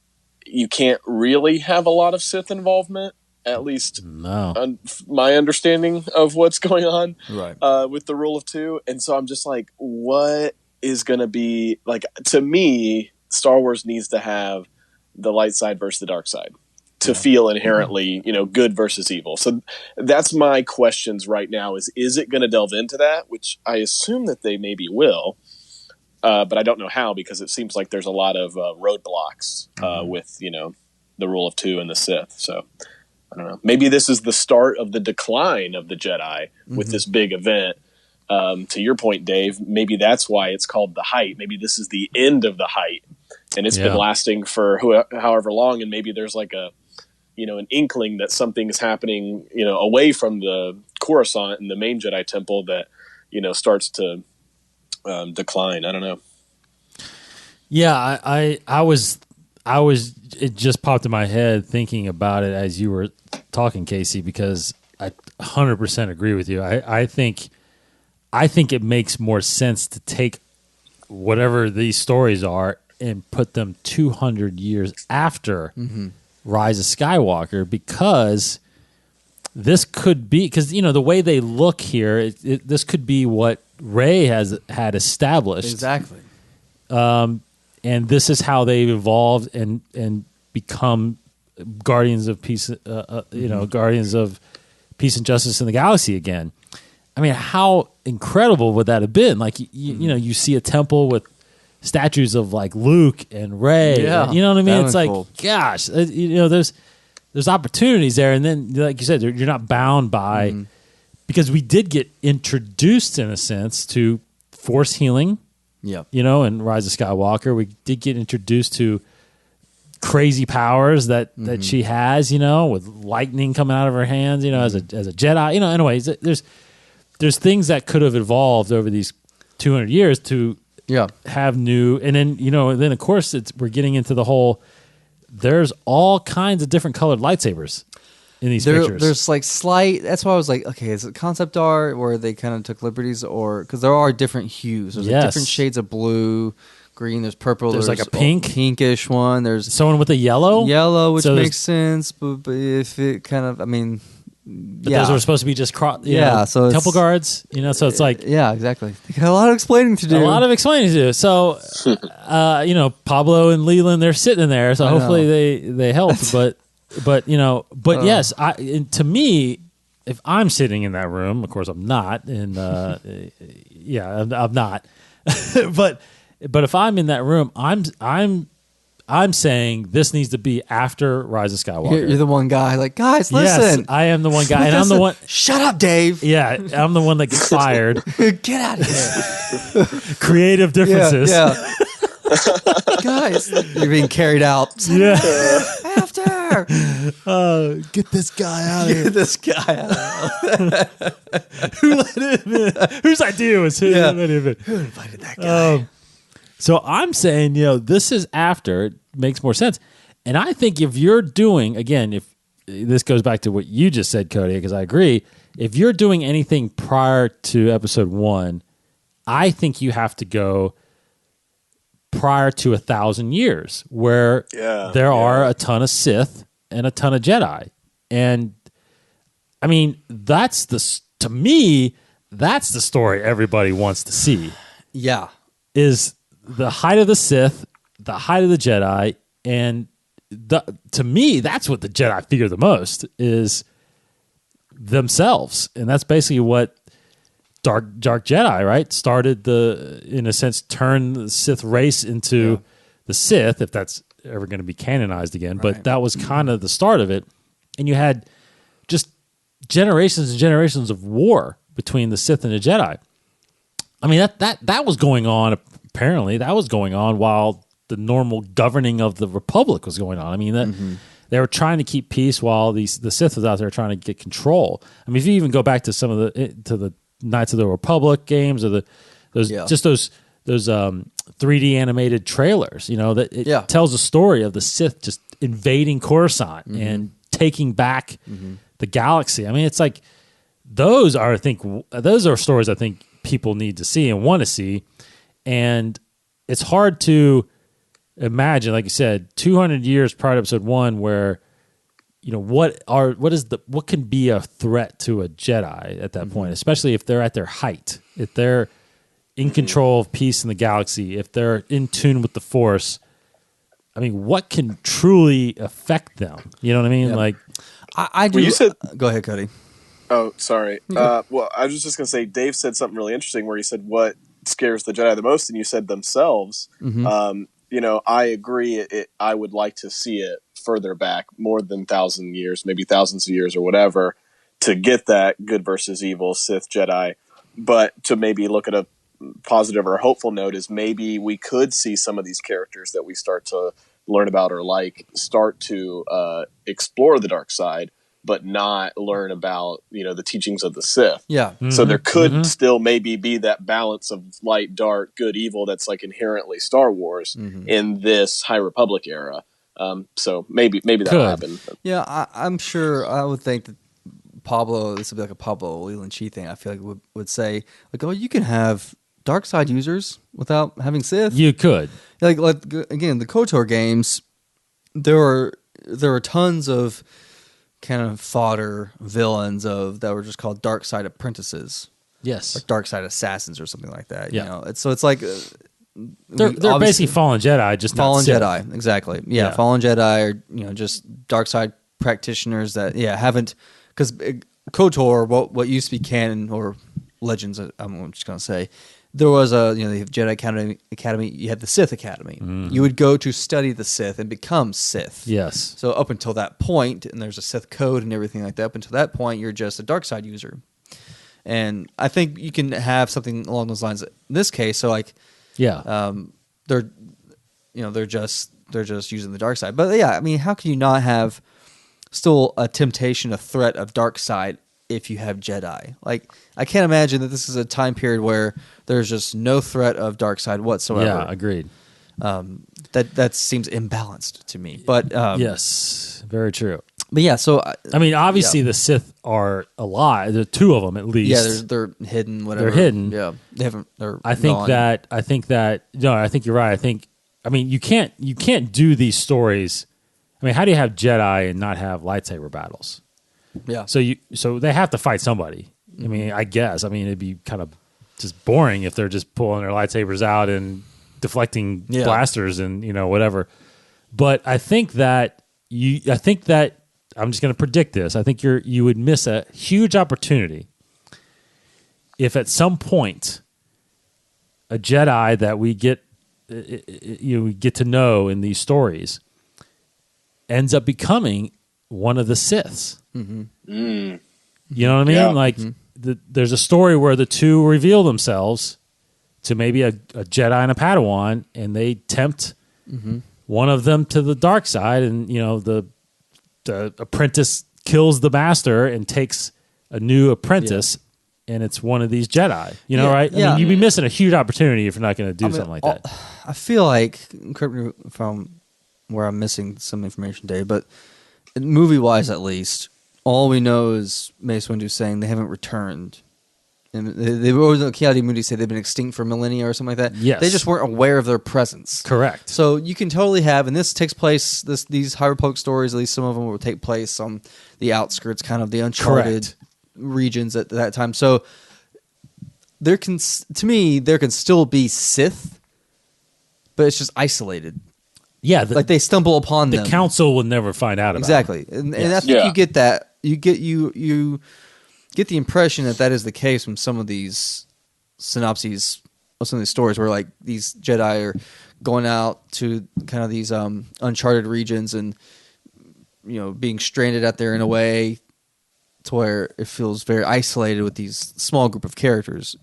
you can't really have a lot of Sith involvement, at least my understanding of what's going on with the Rule of Two. And so I'm just like, what is going to be like, to me, Star Wars needs to have the light side versus the dark side to feel inherently, good versus evil. So that's my questions right now is it going to delve into that? Which I assume that they maybe will. But I don't know how, because it seems like there's a lot of roadblocks with, the Rule of Two and the Sith. So I don't know. Maybe this is the start of the decline of the Jedi with this big event. To your point, Dave, maybe that's why it's called the Height. Maybe this is the end of the Height, and it's been lasting for however long. And maybe there's like an inkling that something is happening, away from the Coruscant and the main Jedi Temple that, starts to decline. I don't know. Yeah, I was it just popped in my head thinking about it as you were talking, Casey, because I 100% agree with you. I think it makes more sense to take whatever these stories are and put them 200 years after Rise of Skywalker, because this could be, because the way they look here, this could be what Rey had established exactly, and this is how they've evolved and become guardians of peace. Guardians of peace and justice in the galaxy again. How incredible would that have been? Like you see a temple with statues of like Luke and Rey. Yeah, you know what I mean? It's like, cool. Gosh, there's opportunities there, and then like you said, you're not bound by. Because we did get introduced, in a sense, to Force healing, in Rise of Skywalker. We did get introduced to crazy powers that she has, with lightning coming out of her hands, as a Jedi. Anyways, there's things that could have evolved over these 200 years to have new, and then of course we're getting into the whole. There's all kinds of different colored lightsabers in these pictures. There's like slight. That's why I was like, okay, is it concept art where they kind of took liberties, or because there are different hues. There's like different shades of blue, green. There's purple. There's like a pinkish one. There's someone with a yellow, which makes sense. But if it kind of, but those are supposed to be just so temple guards. So it's like exactly. They got a lot of explaining to do. So Pablo and Leland, they're sitting there. So hopefully they help. But yes, to me, if I'm sitting in that room, of course I'm not, and I'm not. but if I'm in that room, I'm saying this needs to be after Rise of Skywalker. You're the one guy like, guys, listen. Yes, I am the one guy, and I'm the one. Shut up, Dave. Yeah, I'm the one that gets fired. Get out of here. Creative differences. Yeah. Guys, you're being carried out. Yeah. After. Get this guy out of here. Get this guy out. Who let him in? Whose idea was him? Yeah. Who invited that guy? So I'm saying, this is after. It makes more sense. And I think if you're doing, again, if this goes back to what you just said, Cody, because I agree, if you're doing anything prior to episode 1, I think you have to go prior to 1,000 years, where there are a ton of Sith and a ton of Jedi. And I mean, to me, that's the story everybody wants to see. Yeah. Is the height of the Sith, the height of the Jedi, and to me, that's what the Jedi fear the most, is themselves. And that's basically what Dark Jedi, right, started in a sense, turned the Sith race into the Sith, if that's ever going to be canonized again. Right. But that was kind of the start of it. And you had just generations and generations of war between the Sith and the Jedi. I mean, that was going on, apparently. That was going on while the normal governing of the Republic was going on. I mean, they were trying to keep peace while the Sith was out there trying to get control. I mean, if you even go back to some of the Knights of the Republic games, or those 3D animated trailers, that it tells a story of the Sith just invading Coruscant and taking back the galaxy. I mean, it's like those are stories I think people need to see and want to see, and it's hard to imagine, like you said, 200 years prior to episode 1, where what can be a threat to a Jedi at that point, especially if they're at their height, if they're in control of peace in the galaxy, if they're in tune with the Force. I mean, what can truly affect them? You know what I mean? Yep. Like, I do. Well, you said, go ahead, Cody. Oh, sorry. Well, I was just going to say, Dave said something really interesting where he said, what scares the Jedi the most? And you said themselves. I agree. I would like to see it further back, more than 1,000 years, maybe thousands of years or whatever, to get that good versus evil Sith Jedi. But to maybe look at a positive or hopeful note is maybe we could see some of these characters that we start to learn about or start to explore the dark side, but not learn about the teachings of the Sith. Yeah. So there could still maybe be that balance of light, dark, good, evil that's like inherently Star Wars in this High Republic era. So maybe that'll happen. Yeah, I'm sure. I would think that Pablo, this would be like a Pablo Leland Chi thing. I feel like would say like, oh, you can have dark side users without having Sith. You could like again, the KOTOR games. There were tons of kind of fodder villains that were just called dark side apprentices. Yes, like dark side assassins or something like that. Yeah. It's like they're basically fallen Jedi, just fallen not Jedi. Exactly. Yeah, fallen Jedi are just dark side practitioners that haven't, because KOTOR, what used to be canon or Legends, I'm just gonna say, there was the Jedi Academy. You had the Sith Academy. You would go to study the Sith and become Sith. Yes. So up until that point, and there's a Sith code and everything like that. Up until that point, you're just a dark side user. And I think you can have something along those lines in this case. So like, they're just using the dark side. But yeah, I mean, how can you not have still a temptation, a threat of dark side if you have Jedi? Like, I can't imagine that this is a time period where there's just no threat of dark side whatsoever. Yeah, agreed. That seems imbalanced to me. But yes, very true. But yeah, so I mean, obviously the Sith are alive. There are two of them at least. Yeah, they're hidden. Whatever. They're hidden. Yeah, they haven't. I think that. No, I think you're right. I mean, you can't do these stories. I mean, how do you have Jedi and not have lightsaber battles? Yeah. So they have to fight somebody. I mean, I guess. I mean, it'd be kind of just boring if they're just pulling their lightsabers out and deflecting blasters and whatever. But I think that I'm just going to predict this. I think you would miss a huge opportunity if at some point a Jedi that we get you get to know in these stories ends up becoming one of the Siths. Mm. You know what I mean? Yeah. Like there's a story where the two reveal themselves to maybe a Jedi and a Padawan, and they tempt one of them to the dark side, and the apprentice kills the master and takes a new apprentice, and it's one of these Jedi. Right? I mean, you'd be missing a huge opportunity if you're not going to do something like that. I feel like, correct me if I'm missing some information, Dave, but movie-wise at least, all we know is Mace Windu saying they haven't returned. And they always, Ki-Adi Mundi said they've been extinct for millennia or something like that. Yes. They just weren't aware of their presence. Correct. So you can totally have, and this takes place, these High Republic stories, at least some of them will take place on the outskirts, kind of the uncharted regions at that time. So there can still be Sith, but it's just isolated. Yeah. Like they stumble upon the them. council will never find out about Exactly. And I think you get that. You get the impression that is the case from some of these synopses of some of these stories where like these Jedi are going out to kind of these uncharted regions and being stranded out there in a way to where it feels very isolated with these small group of characters.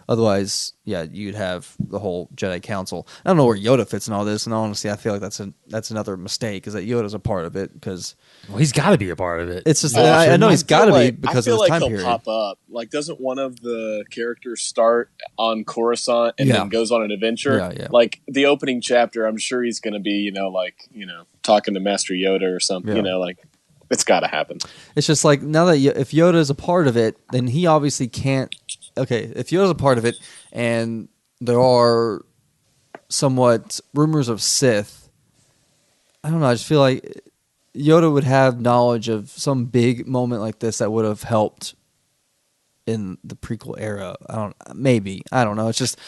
Otherwise, you'd have the whole Jedi Council. I don't know where Yoda fits in all this, and honestly, I feel like that's another mistake, is that Yoda's a part of it, because he's got to be a part of it. It's just I know he's got to be because of this time period. I feel like he'll pop up. Like, doesn't one of the characters start on Coruscant and then goes on an adventure? Yeah. Like the opening chapter, I'm sure he's going to be, talking to Master Yoda or something. It's got to happen. It's just like, now that if Yoda is a part of it, then he obviously can't. Okay, if Yoda's a part of it, and there are somewhat rumors of Sith, I don't know. I just feel like Yoda would have knowledge of some big moment like this that would have helped in the prequel era. I don't know. It's just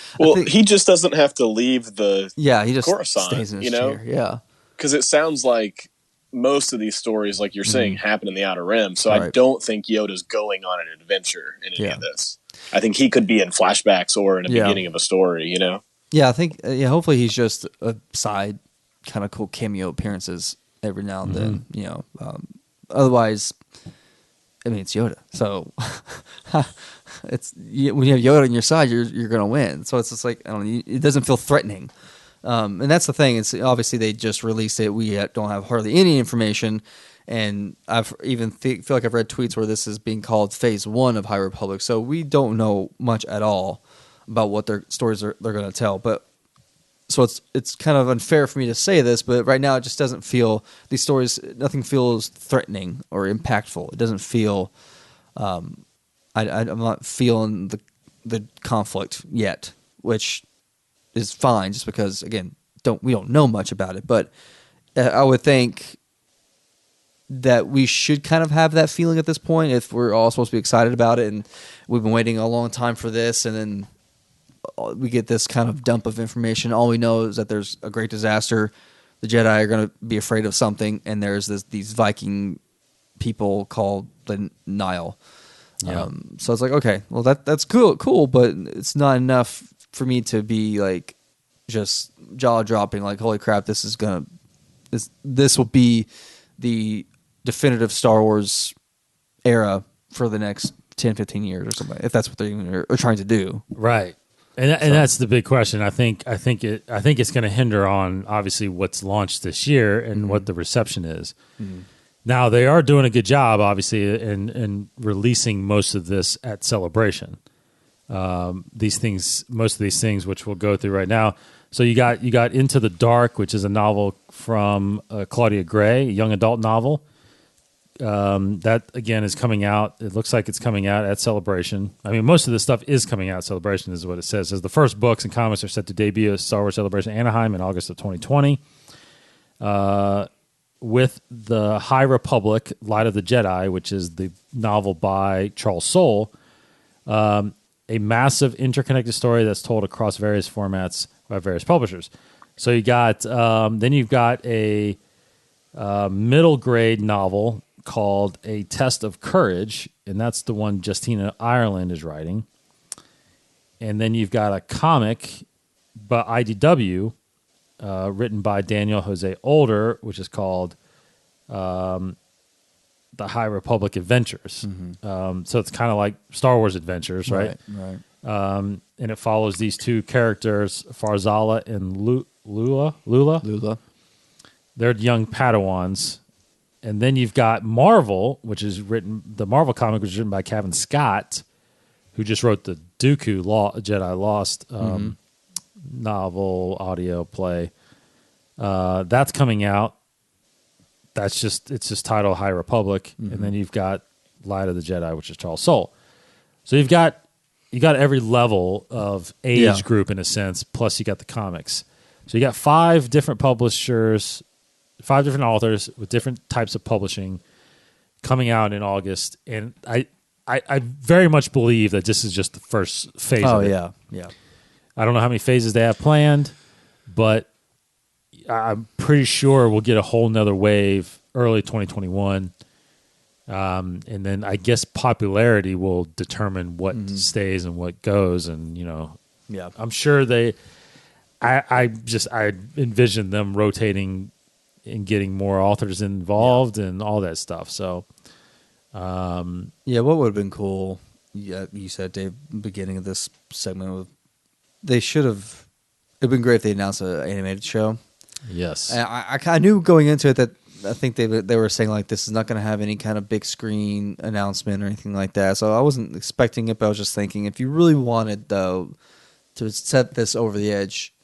he just doesn't have to leave the he just Coruscant, stays in his chair. Yeah, because it sounds like most of these stories, like you're saying, happen in the Outer Rim. So Right. I don't think Yoda's going on an adventure in any of this. I think he could be in flashbacks or in the beginning of a story, Yeah, I think, hopefully he's just a side kind of cool cameo appearances every now and then, otherwise, I mean, it's Yoda. So when you have Yoda on your side, you're going to win. So it's just like, I don't know, it doesn't feel threatening. And that's the thing. It's obviously they just released it. We don't have hardly any information. And I've even feel like I've read tweets where this is being called Phase 1 of High Republic. So we don't know much at all about what their stories they're going to tell. But so it's kind of unfair for me to say this, but right now it just doesn't feel, these stories, nothing feels threatening or impactful. It doesn't feel, I'm not feeling the conflict yet, which is fine, just because, again, we don't know much about it. But I would think that we should kind of have that feeling at this point if we're all supposed to be excited about it, and we've been waiting a long time for this, and then we get this kind of dump of information. All we know is that there's a great disaster, the Jedi are going to be afraid of something, and there's these Viking people called the Nile. So it's like, okay, well that's cool, but it's not enough for me to be like just jaw dropping, like, holy crap, this will be the definitive Star Wars era for the next 10, 15 years or something, if that's what they are trying to do. Right. And that's the big question. I think it's going to hinder on obviously what's launched this year and what the reception is. Now they are doing a good job, obviously, in releasing most of this at Celebration. Most of these things, which we'll go through right now. So you got Into the Dark, which is a novel from Claudia Gray, a young adult novel. That again is coming out. It looks like it's coming out at Celebration. I mean, most of this stuff is coming out at Celebration, is what it says. It says the first books and comics are set to debut at Star Wars Celebration Anaheim in August of 2020. With the High Republic, Light of the Jedi, which is the novel by Charles Soule, a massive interconnected story that's told across various formats by various publishers. So you got then you've got a middle grade novel called A Test of Courage, and that's the one Justina Ireland is writing. And then you've got a comic but IDW, written by Daniel Jose Older, which is called The High Republic Adventures. So it's kind of like Star Wars Adventures, right? Right. And it follows these two characters, Farzala and Lula. They're young Padawans. And then you've got Marvel, the Marvel comic was written by Kevin Scott, who just wrote the Dooku Jedi Lost novel audio play. That's coming out. It's just titled High Republic. And then you've got Light of the Jedi, which is Charles Soule. So you got every level of age group in a sense, plus you got the comics. So you got 5 different publishers, 5 different authors with different types of publishing coming out in August. And I very much believe that this is just the first phase of it. Yeah. I don't know how many phases they have planned, but I'm pretty sure we'll get a whole nother wave early 2021. And then I guess popularity will determine what stays and what goes. And, I'm sure I envision them rotating and getting more authors involved and all that stuff. So, what would have been cool? Yeah, you said, Dave, beginning of this segment, they should have. It'd been great if they announced an animated show. Yes, and I kind of knew going into it that I think they were saying like this is not going to have any kind of big screen announcement or anything like that. So I wasn't expecting it, but I was just thinking if you really wanted though to set this over the edge,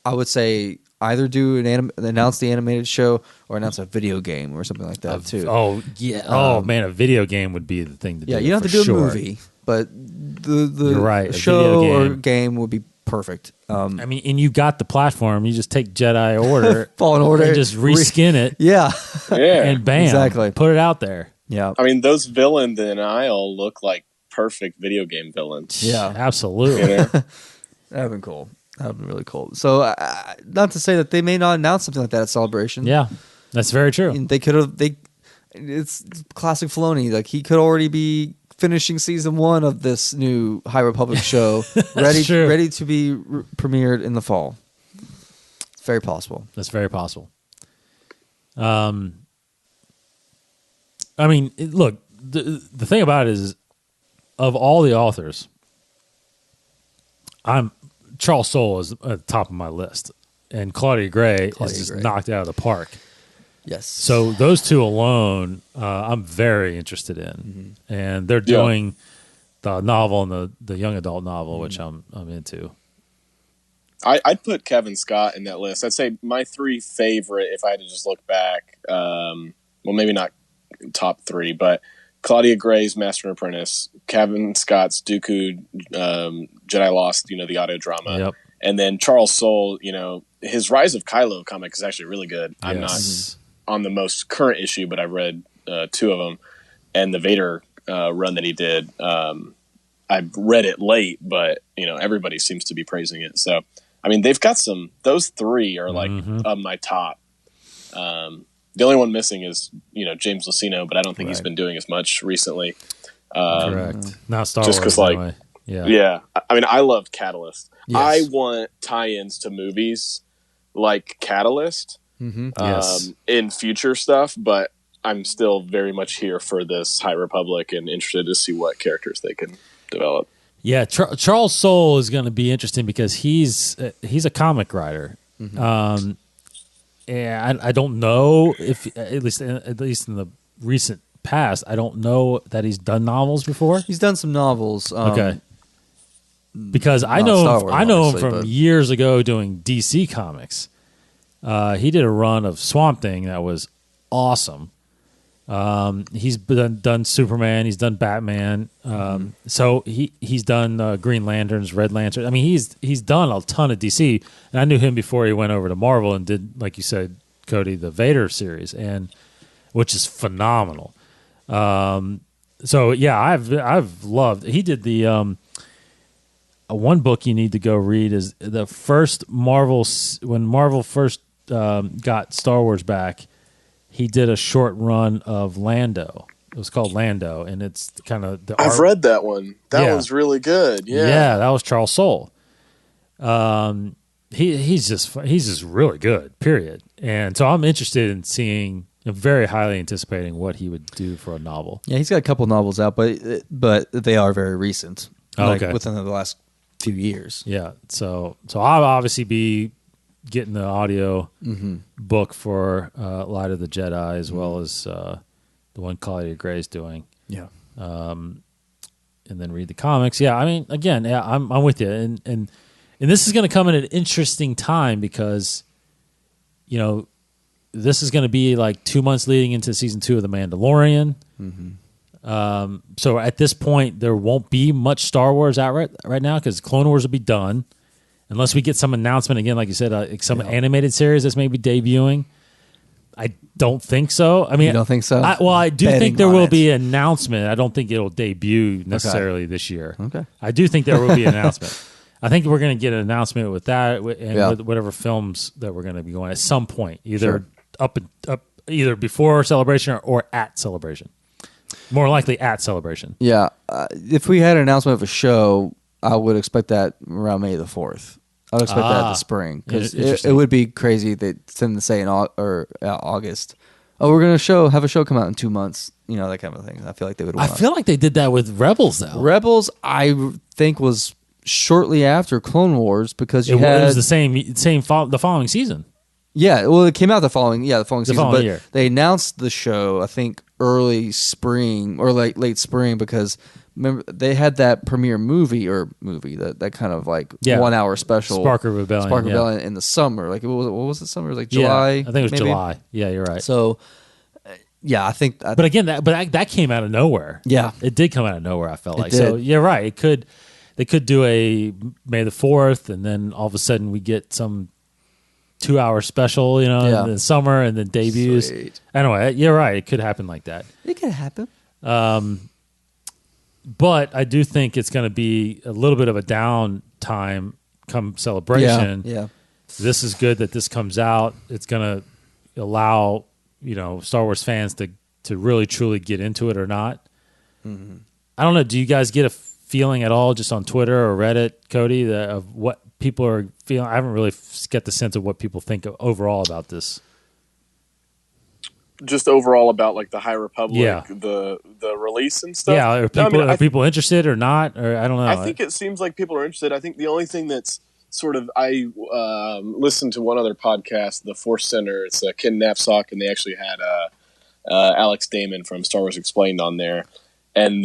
I would say either do announce the animated show or announce a video game or something like that too. Oh yeah. Man, a video game would be the thing to do. Yeah, you don't have to do a movie, but the You're right, show or game would be perfect. And you got the platform. You just take Jedi Order, Fallen Order, and just reskin it. Yeah, and bam, exactly. Put it out there. Yeah, I mean those villains in Isle look like perfect video game villains. Yeah, absolutely. That'd have been cool. That would be really cool. So, not to say that they may not announce something like that at Celebration. Yeah, that's very true. And they could have. It's classic Filoni. Like he could already be finishing season 1 of this new High Republic show, ready to be premiered in the fall. It's very possible. That's very possible. Look, the thing about it is, of all the authors, Charles Soule is at the top of my list, and Claudia Gray is just knocked out of the park. Yes. So those two alone, I'm very interested in, and they're doing the novel and the young adult novel, which I'm into. I'd put Kevin Scott in that list. I'd say my 3 favorite, if I had to just look back, maybe not top 3, but Claudia Gray's Master and Apprentice, Kevin Scott's Dooku, Jedi Lost, the audio drama, and then Charles Soule, his Rise of Kylo comic is actually really good. I'm not on the most current issue, but I read 2 of them, and the Vader run that he did. I read it late, but everybody seems to be praising it. So, I mean, they've got those 3 are like of my top. The only one missing is, James Luceno, but I don't think he's been doing as much recently. Correct. Not Star just Wars. Just because, yeah. I mean, I love Catalyst. Yes. I want tie-ins to movies like Catalyst in future stuff, but I'm still very much here for this High Republic and interested to see what characters they can develop. Yeah, Charles Soule is going to be interesting because he's a comic writer. And I don't know if at least in the recent past, I don't know that he's done novels before. He's done some novels. Okay, because I know him from years ago doing DC comics. He did a run of Swamp Thing that was awesome. He's done Superman. He's done Batman. So he's done Green Lanterns, Red Lantern. I mean, he's done a ton of DC. And I knew him before he went over to Marvel and did, like you said, Cody, the Vader series, and which is phenomenal. So yeah, I've loved. He did the one book you need to go read is the first Marvel when Marvel first got Star Wars back. He did a short run of Lando. It was called Lando, and it's kind of the I've read that one. That was really good. Yeah, that was Charles Soule. he's just really good. Period. And so I'm interested in seeing. I'm very highly anticipating what he would do for a novel. Yeah, he's got a couple novels out, but they are very recent. Okay. Within the last few years. Yeah. So I'll obviously be getting the audio book for Light of the Jedi as well as the one Claudia Gray's doing. Yeah. And then read the comics. Yeah, I mean, again, yeah, I'm with you, and this is going to come at an interesting time because, you know, this is going to be like 2 months leading into season 2 of The Mandalorian. So at this point, there won't be much Star Wars out right now because Clone Wars will be done, unless we get some announcement again, like you said, like some animated series that's maybe debuting. I don't think so. I mean, you don't think so? I do think there will be an announcement. I don't think it'll debut necessarily this year. Okay. I do think there will be an announcement. I think we're going to get an announcement with that and with whatever films that we're going to be going at some point, either up either before Celebration or at Celebration. More likely at Celebration. Yeah. If we had an announcement of a show, I would expect that around May the 4th. I would expect that in the spring because it would be crazy them to say in August, oh, we're going to have a show come out in 2 months, you know, that kind of thing. I feel like they would. I feel like they did that with Rebels though. Rebels, I think, was shortly after Clone Wars because it was the same the following season. Yeah, well, it came out the following season, but year. They announced the show, I think, early spring or late spring because remember they had that premiere movie that kind of like 1 hour special Spark of Rebellion in the summer. Like what was the summer? It was like July. I think it was maybe? July. Yeah, you're right. So yeah, I think. But again, that came out of nowhere. Yeah, it did come out of nowhere. I felt like so. You're right. They could do a May the 4th, and then all of a sudden we get some 2 hour special, you know, in the summer, and then debuts. Sweet. Anyway, you're right. It could happen like that. It could happen. But I do think it's going to be a little bit of a down time come Celebration. Yeah. This is good that this comes out. It's going to allow, you know, Star Wars fans to really truly get into it or not. Mm-hmm. I don't know. Do you guys get a feeling at all just on Twitter or Reddit, Cody, of what people are feeling? I haven't really get the sense of what people think overall about this. Just overall about like the High Republic, the release and stuff. Yeah, are people interested or not? Or I don't know. I think it seems like people are interested. I think the only thing that's sort of I listened to one other podcast, the Force Center. It's Ken Knapsack, and they actually had Alex Damon from Star Wars Explained on there, and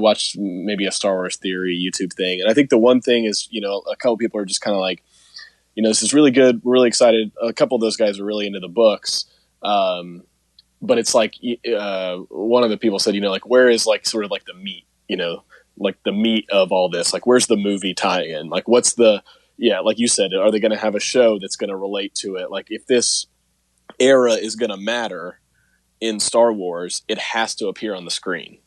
watched maybe a Star Wars Theory YouTube thing. And I think the one thing is, you know, a couple people are just kind of like, you know, this is really good. We're really excited. A couple of those guys are really into the books. But it's like one of the people said, you know, like where is like sort of like the meat, you know, like the meat of all this? Like where's the movie tie-in? Like what's like you said, are they going to have a show that's going to relate to it? Like if this era is going to matter in Star Wars, it has to appear on the screen,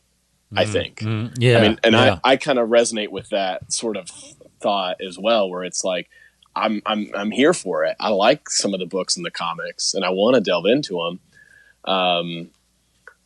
I think. Yeah. I mean, and I kind of resonate with that sort of thought as well, where it's like, I'm here for it. I like some of the books and the comics and I want to delve into them.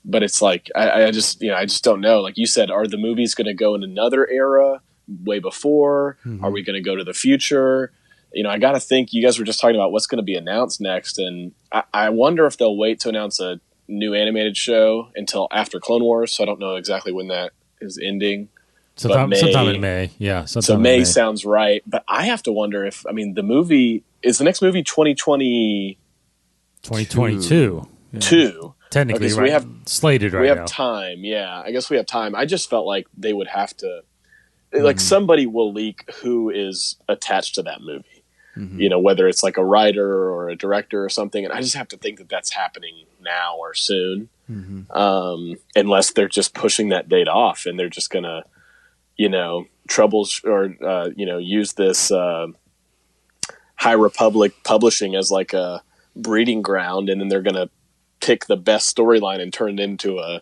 But it's like I just don't know. Like you said, are the movies going to go in another era way before? Mm-hmm. Are we going to go to the future? You know, I got to think. You guys were just talking about what's going to be announced next, and I wonder if they'll wait to announce a new animated show until after Clone Wars. So I don't know exactly when that is ending. Sometime in May. Yeah. So May sounds right, but I have to wonder if the movie is the next movie 2022. 2 technically, okay, so right? We have slated right now. We have time. Yeah, I guess we have time. I just felt like they would have to, like somebody will leak who is attached to that movie. Mm-hmm. You know, whether it's like a writer or a director or something, and I just have to think that that's happening now or soon, unless they're just pushing that date off and they're just gonna, you know, use this High Republic Publishing as like a breeding ground, and then they're gonna pick the best storyline and turn it into a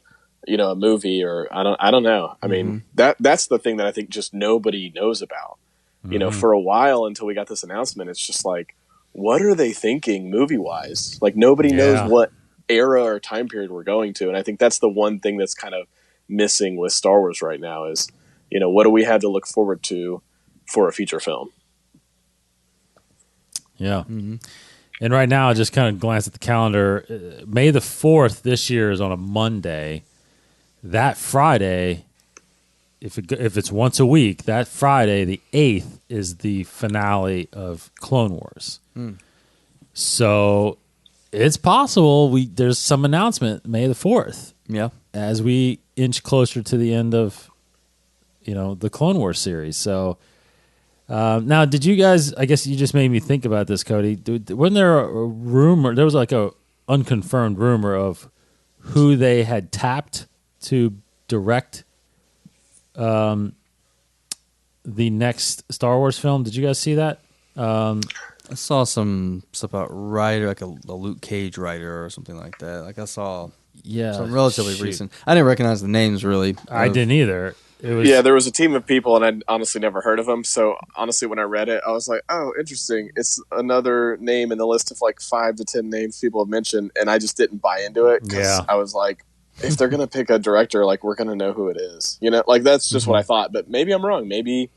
movie, or I don't know. I mean, that's the thing that I think just nobody knows about. You know, for a while until we got this announcement, it's just like, what are they thinking movie wise? Like nobody knows what era or time period we're going to. And I think that's the one thing that's kind of missing with Star Wars right now is, you know, what do we have to look forward to for a feature film? Yeah. And right now, I just kind of glanced at the calendar. May the 4th this year is on a Monday. That Friday, if it's once a week, that Friday, the 8th, is the finale of Clone Wars. So it's possible there's some announcement May the 4th. Yeah. As we inch closer to the end of, the Clone Wars series. So now, did you guys? I guess you just made me think about this, Cody. Wasn't there a rumor? There was like a unconfirmed rumor of who they had tapped to direct the next Star Wars film. Did you guys see that? I saw some stuff about writer, like a Luke Cage writer or something like that. Like I saw some relatively recent. I didn't recognize the names really. I didn't either. There was a team of people, and I'd honestly never heard of them. So honestly, when I read it, I was like, "Oh, interesting! It's another name in the list of like 5 to 10 names people have mentioned," and I just didn't buy into it because I was like, "If they're gonna pick a director, like we're gonna know who it is, Like that's just what I thought. But maybe I'm wrong. Maybe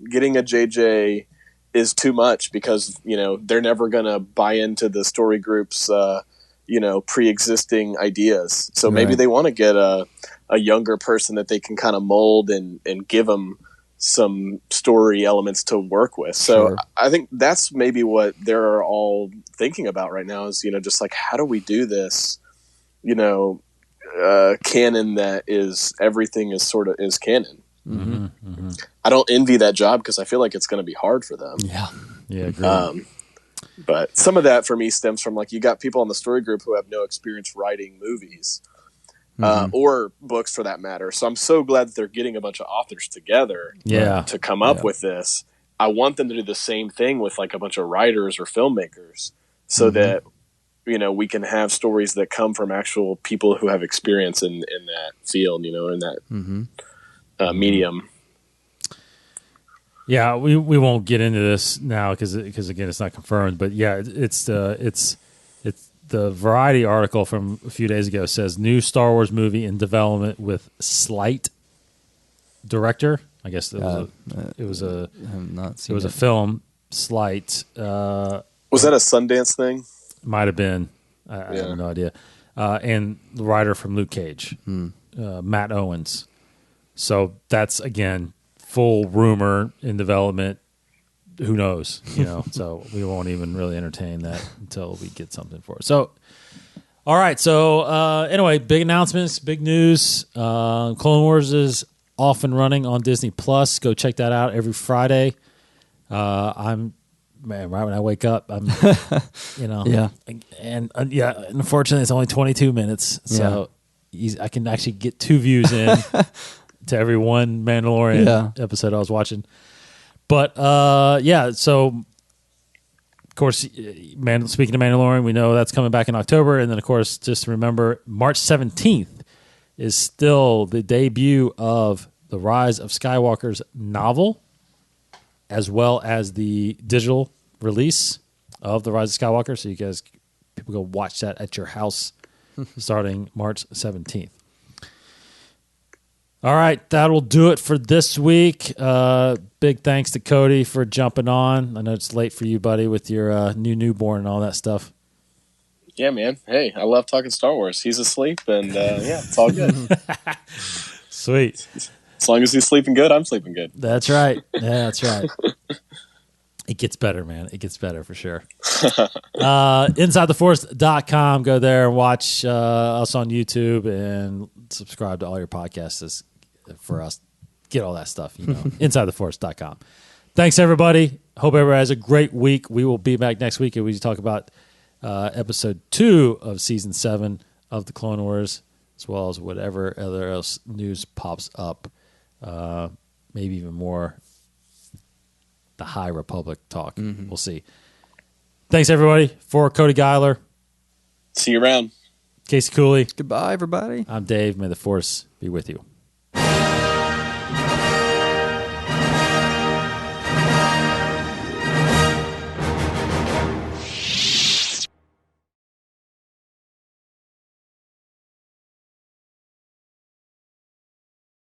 getting a JJ is too much because they're never gonna buy into the story group's pre-existing ideas. So maybe they want to get a younger person that they can kind of mold and give them some story elements to work with. So I think that's maybe what they're all thinking about right now is, just like, how do we do this, canon that is everything is sort of is canon. I don't envy that job because I feel like it's going to be hard for them. Yeah, agreed. But some of that for me stems from like you got people in the story group who have no experience writing movies or books for that matter. So I'm so glad that they're getting a bunch of authors together to come up with this. I want them to do the same thing with like a bunch of writers or filmmakers so that, we can have stories that come from actual people who have experience in that field, in that medium. Yeah, we won't get into this now because again it's not confirmed. But yeah, it's the Variety article from a few days ago says new Star Wars movie in development with slight director. I guess it was a film slight. Was that a Sundance thing? Might have been. I have no idea. And the writer from Luke Cage, Matt Owens. So that's again full rumor in development. Who knows? So we won't even really entertain that until we get something for it. So, all right. So anyway, big announcements, big news. Clone Wars is off and running on Disney Plus. Go check that out every Friday. Right when I wake up, I'm, and unfortunately, it's only 22 minutes, so I can actually get 2 views in to every one Mandalorian episode I was watching. But so of course, speaking of Mandalorian, we know that's coming back in October, and then of course, just remember March 17th is still the debut of the Rise of Skywalker's novel, as well as the digital release of the Rise of Skywalker. So people go watch that at your house starting March 17th. All right, that'll do it for this week. Big thanks to Cody for jumping on. I know it's late for you, buddy, with your newborn and all that stuff. Yeah, man. Hey, I love talking Star Wars. He's asleep, and it's all good. Sweet. As long as he's sleeping good, I'm sleeping good. That's right. Yeah, that's right. It gets better, man. It gets better for sure. InsideTheForce.com. Go there and watch us on YouTube and subscribe to all your podcasts for us. Get all that stuff, InsideTheForce.com. Thanks, everybody. Hope everybody has a great week. We will be back next week and we talk about episode 2 of season 7 of the Clone Wars, as well as whatever other else news pops up. Maybe even more the High Republic talk. We'll see. Thanks, everybody. For Cody Geiler. See you around. Casey Cooley. Goodbye, everybody. I'm Dave. May the Force be with you.